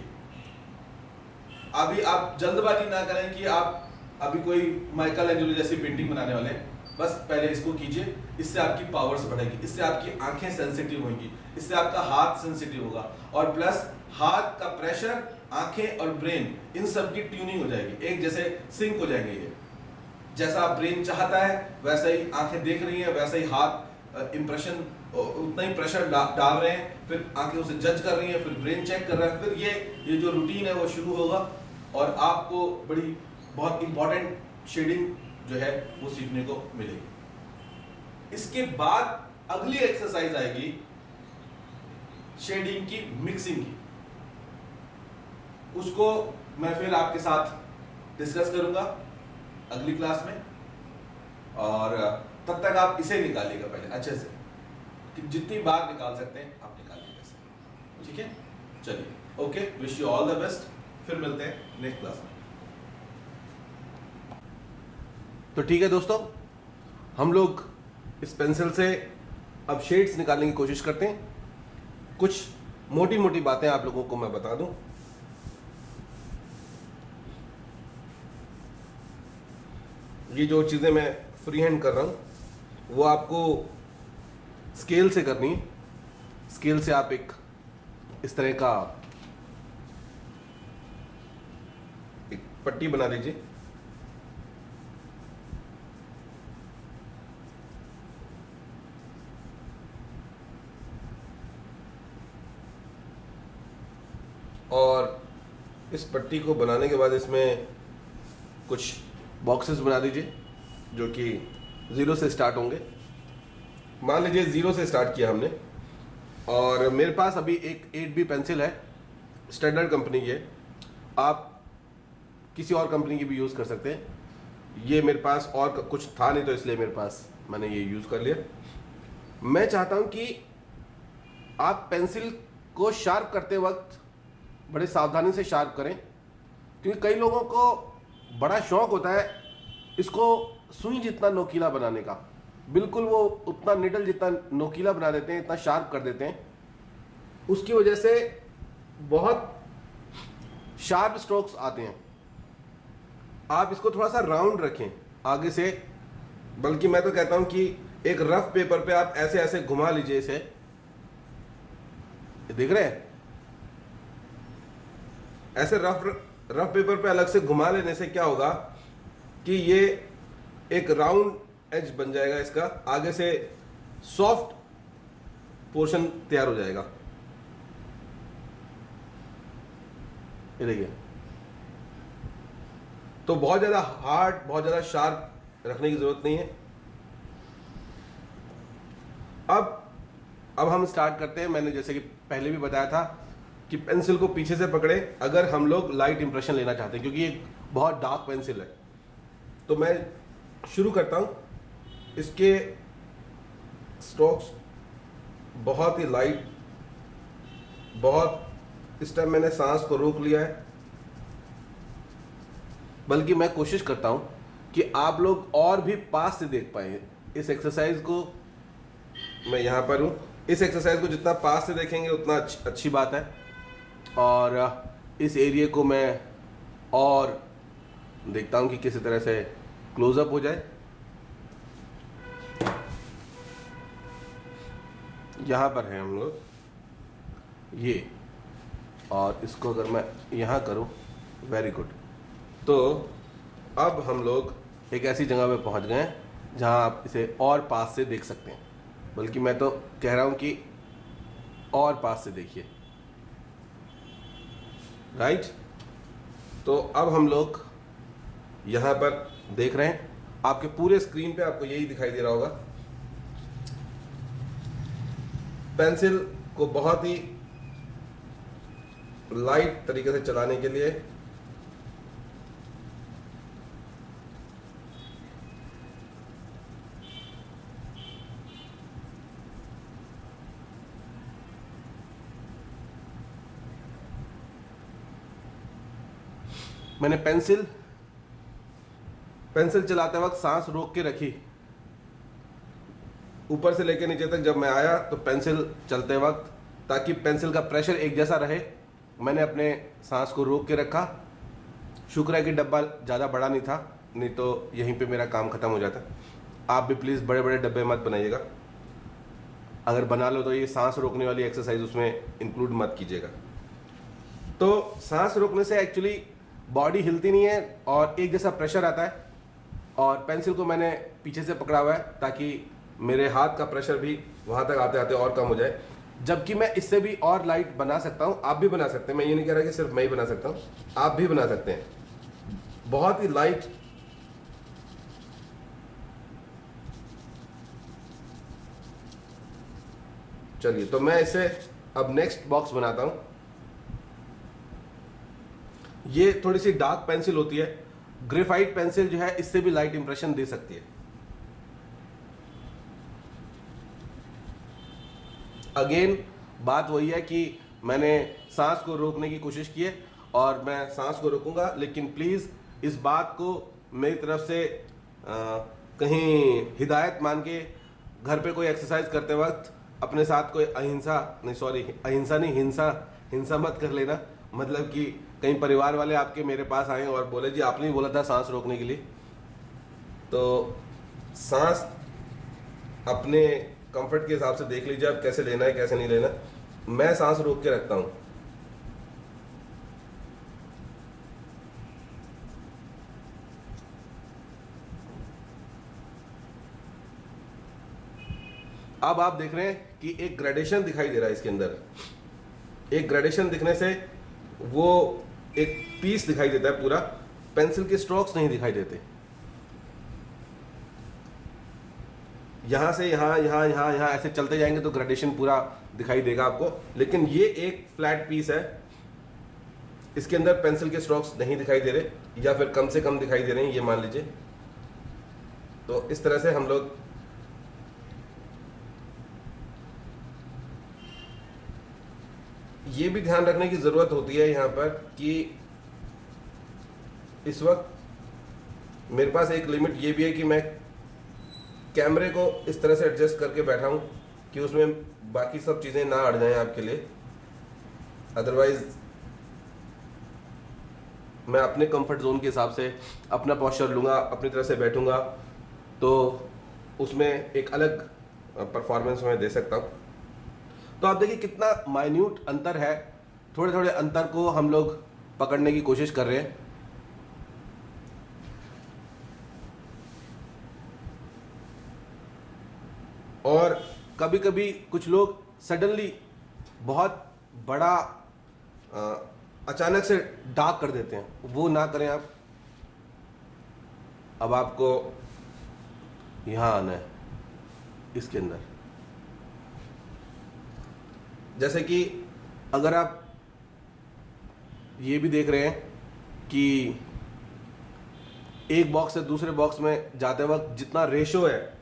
अभी आप जल्दबाजी ना करें कि आप अभी कोई माइकल एंजेलो जैसी पेंटिंग बनाने वाले हैं। बस पहले इसको कीजिए, इससे आपकी पावर्स बढ़ेगी, इससे आपकी आंखें सेंसिटिव होंगी, इससे आपका हाथ सेंसिटिव होगा और प्लस हाथ का प्रेशर, आंखें और ब्रेन, इन सब की ट्यूनिंग हो जाएगी, एक जैसे सिंक हो जाएंगे। ये जैसा आप ब्रेन चाहता है वैसा ही आंखें देख रही हैं, वैसा ही हाथ इंप्रेशन उतना ही प्रेशर डाल रहे हैं, फिर आंखें उसे जज कर रही हैं, फिर ब्रेन चेक कर रहा है, फिर ये जो रूटीन है वो शुरू होगा और आपको बहुत इंपॉर्टेंट शेडिंग जो है वो सीखने को मिलेगी। इसके बाद अगली एक्सरसाइज आएगी शेडिंग की, मिक्सिंग की। उसको मैं फिर आपके साथ डिस्कस करूंगा अगली क्लास में, और तब तक आप इसे निकालिएगा पहले अच्छे से, कि जितनी बार निकाल सकते हैं आप निकालिएगा। ठीक है, चलिए, okay, wish you all the best. फिर मिलते हैं नेक्स्ट क्लास में। तो ठीक है दोस्तों, हम लोग इस पेंसिल से अब शेड्स निकालने की कोशिश करते हैं। कुछ मोटी मोटी बातें आप लोगों को मैं बता दूं। ये जो चीज़ें मैं फ्री हैंड कर रहा हूं वो आपको स्केल से करनी है। स्केल से आप इस तरह का एक पट्टी बना लीजिए। और इस पट्टी को बनाने के बाद इसमें कुछ बॉक्सेस बना दीजिए जो कि 0 से स्टार्ट होंगे। मान लीजिए 0 से स्टार्ट किया हमने, और मेरे पास अभी एक 8B पेंसिल है, स्टैंडर्ड कंपनी की है। आप किसी और कंपनी की भी यूज़ कर सकते हैं। ये मेरे पास और कुछ था नहीं तो इसलिए मेरे पास मैंने ये यूज़ कर लिया। मैं चाहता हूँ कि आप पेंसिल को शार्प करते वक्त बड़े सावधानी से शार्प करें, क्योंकि कई लोगों को बड़ा शौक होता है इसको सुई जितना नोकीला बनाने का, बिल्कुल वो उतना निडल जितना नोकीला बना देते हैं, इतना शार्प कर देते हैं। उसकी वजह से बहुत शार्प स्ट्रोक्स आते हैं। आप इसको थोड़ा सा राउंड रखें आगे से, बल्कि मैं तो कहता हूं कि एक रफ पेपर पे आप ऐसे ऐसे घुमा लीजिए इसे, देख रहे हैं, ऐसे रफ पेपर पे अलग से घुमा लेने से क्या होगा कि ये एक राउंड एज बन जाएगा, इसका आगे से सॉफ्ट पोर्शन तैयार हो जाएगा। ये देखिए, तो बहुत ज्यादा हार्ड, बहुत ज्यादा शार्प रखने की जरूरत नहीं है। अब हम स्टार्ट करते हैं। मैंने जैसे कि पहले भी बताया था कि पेंसिल को पीछे से पकड़े अगर हम लोग लाइट इंप्रेशन लेना चाहते हैं, क्योंकि ये बहुत डार्क पेंसिल है। तो मैं शुरू करता हूं। इसके स्ट्रोक्स बहुत ही लाइट, बहुत, इस टाइम मैंने सांस को रोक लिया है, बल्कि मैं कोशिश करता हूं कि आप लोग और भी पास से देख पाए इस एक्सरसाइज को। मैं यहां पर हूं, इस एक्सरसाइज को जितना पास से देखेंगे उतना अच्छी बात है। और इस एरिया को मैं और देखता हूं कि किसी तरह से क्लोजअप हो जाए। यहां पर है हम लोग ये, और इसको अगर मैं यहां करूं, वेरी गुड। तो अब हम लोग एक ऐसी जगह पे पहुंच गए हैं जहां आप इसे और पास से देख सकते हैं, बल्कि मैं तो कह रहा हूं कि और पास से देखिए, राइट। तो अब हम लोग यहां पर देख रहे हैं, आपके पूरे स्क्रीन पे आपको यही दिखाई दे रहा होगा। पेंसिल को बहुत ही लाइट तरीके से चलाने के लिए मैंने पेंसिल चलाते वक्त सांस रोक के रखी, ऊपर से लेकर नीचे तक जब मैं आया तो पेंसिल चलते वक्त, ताकि पेंसिल का प्रेशर एक जैसा रहे, मैंने अपने सांस को रोक के रखा। शुक्र है कि डब्बा ज़्यादा बड़ा नहीं था, नहीं तो यहीं पे मेरा काम ख़त्म हो जाता। आप भी प्लीज़ बड़े बड़े डब्बे मत बनाइएगा, अगर बना लो तो ये सांस रोकने वाली एक्सरसाइज उसमें इंक्लूड मत कीजिएगा। तो सांस रोकने से एक्चुअली बॉडी हिलती नहीं है और एक जैसा प्रेशर आता है। और पेंसिल को मैंने पीछे से पकड़ा हुआ है ताकि मेरे हाथ का प्रेशर भी वहाँ तक आते आते और कम हो जाए। जबकि मैं इससे भी और लाइट बना सकता हूँ, आप भी बना सकते हैं। मैं ये नहीं कह रहा कि सिर्फ मैं ही बना सकता हूँ, आप भी बना सकते हैं बहुत ही लाइट। चलिए, तो मैं इसे अब नेक्स्ट बॉक्स बनाता हूँ। ये थोड़ी सी डार्क पेंसिल होती है, ग्रेफाइट पेंसिल जो है इससे भी लाइट इंप्रेशन दे सकती है। अगेन बात वही है कि मैंने सांस को रोकने की कोशिश की है और मैं सांस को रोकूंगा, लेकिन प्लीज इस बात को मेरी तरफ से कहीं हिदायत मान के घर पे कोई एक्सरसाइज करते वक्त अपने साथ कोई हिंसा मत कर लेना। मतलब कि कहीं परिवार वाले आपके मेरे पास आए और बोले जी आपने ही बोला था सांस रोकने के लिए। तो सांस अपने कंफर्ट के हिसाब से देख लीजिए आप कैसे लेना है कैसे नहीं लेना। मैं सांस रोक के रखता हूं। अब आप देख रहे हैं कि एक ग्रेडेशन दिखाई दे रहा है इसके अंदर। एक ग्रेडेशन दिखने से वो एक पीस दिखाई देता है पूरा, पेंसिल के स्ट्रोक्स नहीं दिखाई देते। यहां से यहां यहां यहां यहां ऐसे चलते जाएंगे तो ग्रेडेशन पूरा दिखाई देगा आपको, लेकिन ये एक फ्लैट पीस है, इसके अंदर पेंसिल के स्ट्रोक्स नहीं दिखाई दे रहे या फिर कम से कम दिखाई दे रहे हैं, ये मान लीजिए। तो इस तरह से हम लोग ये भी ध्यान रखने की जरूरत होती है यहां पर कि इस वक्त मेरे पास एक लिमिट ये भी है कि मैं कैमरे को इस तरह से एडजस्ट करके बैठा हूँ कि उसमें बाकी सब चीज़ें ना अड़ जाएं आपके लिए। अदरवाइज मैं अपने कंफर्ट जोन के हिसाब से अपना पोस्चर लूँगा, अपनी तरह से बैठूँगा, तो उसमें एक अलग परफॉर्मेंस मैं दे सकता हूँ। तो आप देखिए कितना माइन्यूट अंतर है, थोड़े थोड़े अंतर को हम लोग पकड़ने की कोशिश कर रहे हैं। और कभी कभी कुछ लोग सडनली बहुत बड़ा अचानक से डार्क कर देते हैं, वो ना करें आप। अब आपको यहाँ आना है इसके अंदर, जैसे कि अगर आप ये भी देख रहे हैं कि एक बॉक्स से दूसरे बॉक्स में जाते वक्त जितना रेशो है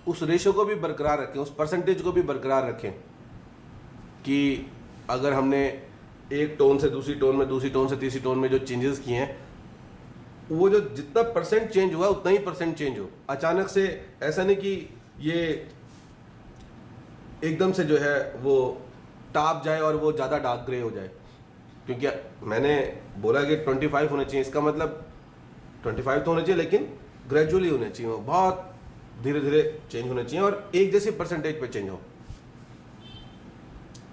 उस रेशो को भी बरकरार रखें, उस परसेंटेज को भी बरकरार रखें कि अगर हमने एक टोन से दूसरी टोन में, दूसरी टोन से तीसरी टोन में जो चेंजेस किए हैं, वो जो जितना परसेंट चेंज हुआ उतना ही परसेंट चेंज हो। अचानक से ऐसा नहीं कि ये एकदम से जो है वो टाप जाए और वो ज़्यादा डार्क ग्रे हो जाए। क्योंकि मैंने बोला कि 25 होने चाहिए, इसका मतलब 25 तो होने चाहिए लेकिन ग्रेजुअली होने चाहिए, वो बहुत धीरे धीरे चेंज होने चाहिए और एक जैसी परसेंटेज पे चेंज हो।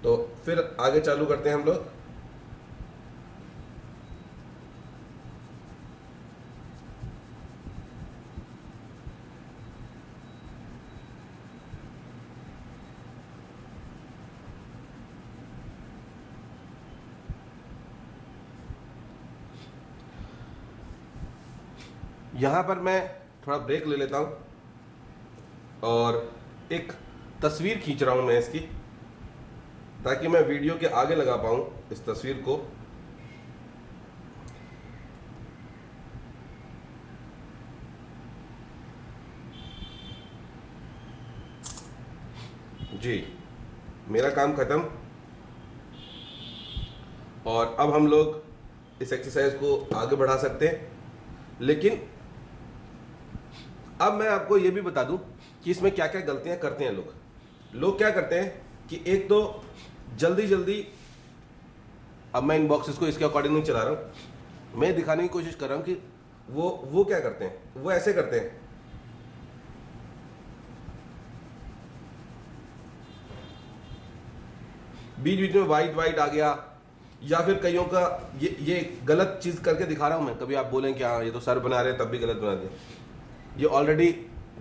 तो फिर आगे चालू करते हैं हम लोग। यहाँ पर मैं थोड़ा ब्रेक ले लेता हूँ और एक तस्वीर खींच रहा हूँ मैं इसकी, ताकि मैं वीडियो के आगे लगा पाऊँ इस तस्वीर को। जी, मेरा काम खत्म और अब हम लोग इस एक्सरसाइज को आगे बढ़ा सकते हैं। लेकिन अब मैं आपको ये भी बता दूं कि इसमें क्या क्या गलतियां करते हैं लोग क्या करते हैं कि एक तो जल्दी जल्दी, अब मैं इन बॉक्सेस को इसके अकॉर्डिंग नहीं चला रहा हूं, मैं दिखाने की कोशिश कर रहा हूं कि वो क्या करते हैं, वो ऐसे करते हैं। बीच बीच में वाइट आ गया, या फिर कईयों का ये गलत चीज करके दिखा रहा हूं मैं। कभी आप बोलें कि हाँ ये तो सर बना रहे हैं तब भी गलत बना दिया, ये ऑलरेडी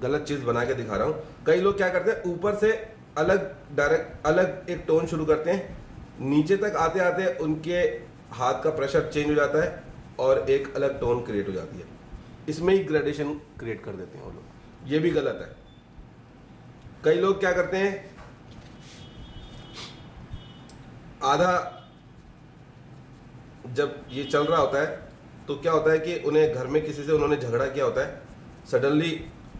गलत चीज बना के दिखा रहा हूं। कई लोग क्या करते हैं, ऊपर से डायरेक्ट अलग एक टोन शुरू करते हैं, नीचे तक आते आते उनके हाथ का प्रेशर चेंज हो जाता है और एक अलग टोन क्रिएट हो जाती है। इसमें ही ग्रेडेशन क्रिएट कर देते हैं वो लोग, ये भी गलत है। कई लोग क्या करते हैं, आधा जब ये चल रहा होता है तो क्या होता है कि उन्हें घर में किसी से उन्होंने झगड़ा किया होता है, सडनली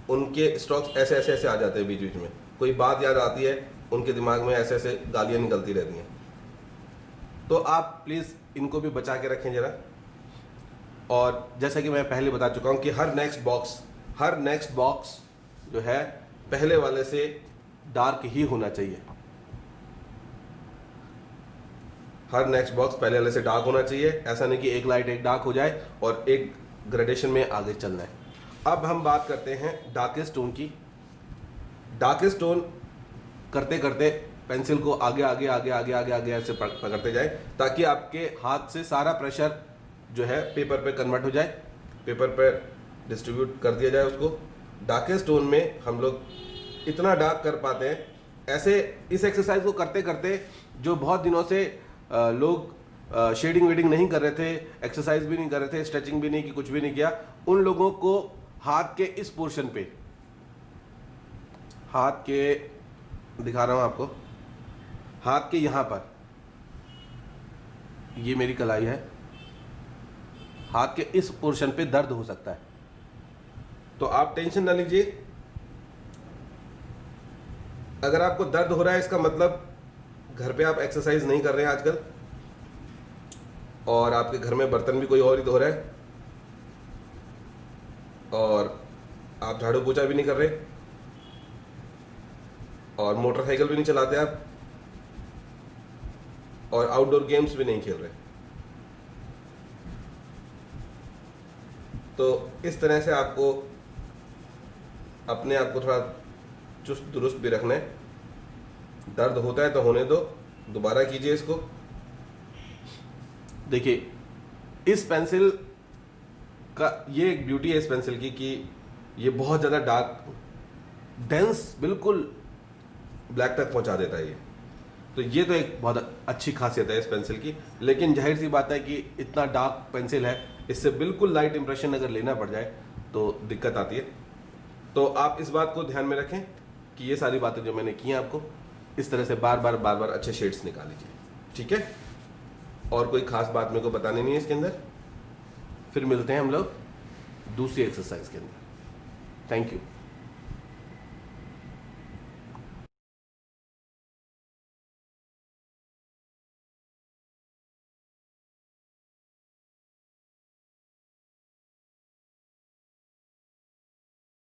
उनके स्ट्रोक्स ऐसे ऐसे ऐसे आ जाते हैं, बीच बीच में कोई बात याद आती है, उनके दिमाग में ऐसे ऐसे गालियां निकलती रहती हैं। तो आप प्लीज़ इनको भी बचा के रखें जरा। और जैसा कि मैं पहले बता चुका हूं कि हर नेक्स्ट बॉक्स जो है पहले वाले से डार्क ही होना चाहिए। हर नेक्स्ट बॉक्स पहले वाले से डार्क होना चाहिए, ऐसा नहीं कि एक लाइट एक डार्क हो जाए और एक ग्रेडेशन में आगे चलना है। अब हम बात करते हैं डार्केस्ट टोन की। डार्केस्ट टोन करते करते पेंसिल को आगे ऐसे पकड़ते जाए, ताकि आपके हाथ से सारा प्रेशर जो है पेपर पे कन्वर्ट हो जाए, पेपर पे डिस्ट्रीब्यूट कर दिया जाए उसको। डार्केस्ट टोन में हम लोग इतना डार्क कर पाते हैं। ऐसे इस एक्सरसाइज को करते करते जो बहुत दिनों से लोग शेडिंग वेडिंग नहीं कर रहे थे, एक्सरसाइज भी नहीं कर रहे थे, स्ट्रेचिंग भी नहीं की, कुछ भी नहीं किया, उन लोगों को हाथ के इस पोर्शन पे, हाथ के दिखा रहा हूं आपको, हाथ के यहां पर, ये मेरी कलाई है, हाथ के इस पोर्शन पे दर्द हो सकता है। तो आप टेंशन ना लीजिए, अगर आपको दर्द हो रहा है इसका मतलब घर पे आप एक्सरसाइज नहीं कर रहे हैं आजकल, और आपके घर में बर्तन भी कोई और ही धो रहा है, और आप झाड़ू पोछा भी नहीं कर रहे और मोटरसाइकिल भी नहीं चलाते आप और आउटडोर गेम्स भी नहीं खेल रहे। तो इस तरह से आपको अपने आप को थोड़ा चुस्त दुरुस्त भी रखना है। दर्द होता है तो होने दो, दोबारा कीजिए इसको। देखिए इस पेंसिल का ये एक ब्यूटी है इस पेंसिल की कि ये बहुत ज़्यादा डार्क डेंस बिल्कुल ब्लैक तक पहुंचा देता है ये। तो ये तो एक बहुत अच्छी खासियत है इस पेंसिल की। लेकिन जाहिर सी बात है कि इतना डार्क पेंसिल है, इससे बिल्कुल लाइट इंप्रेशन अगर लेना पड़ जाए तो दिक्कत आती है। तो आप इस बात को ध्यान में रखें कि ये सारी बातें जो मैंने की हैं आपको इस तरह से बार बार अच्छे शेड्स निकाल लीजिए, ठीक है। और कोई खास बात मेरे को बतानी नहीं है इसके अंदर। फिर मिलते हैं हम लोग दूसरी एक्सरसाइज के अंदर। Thank you.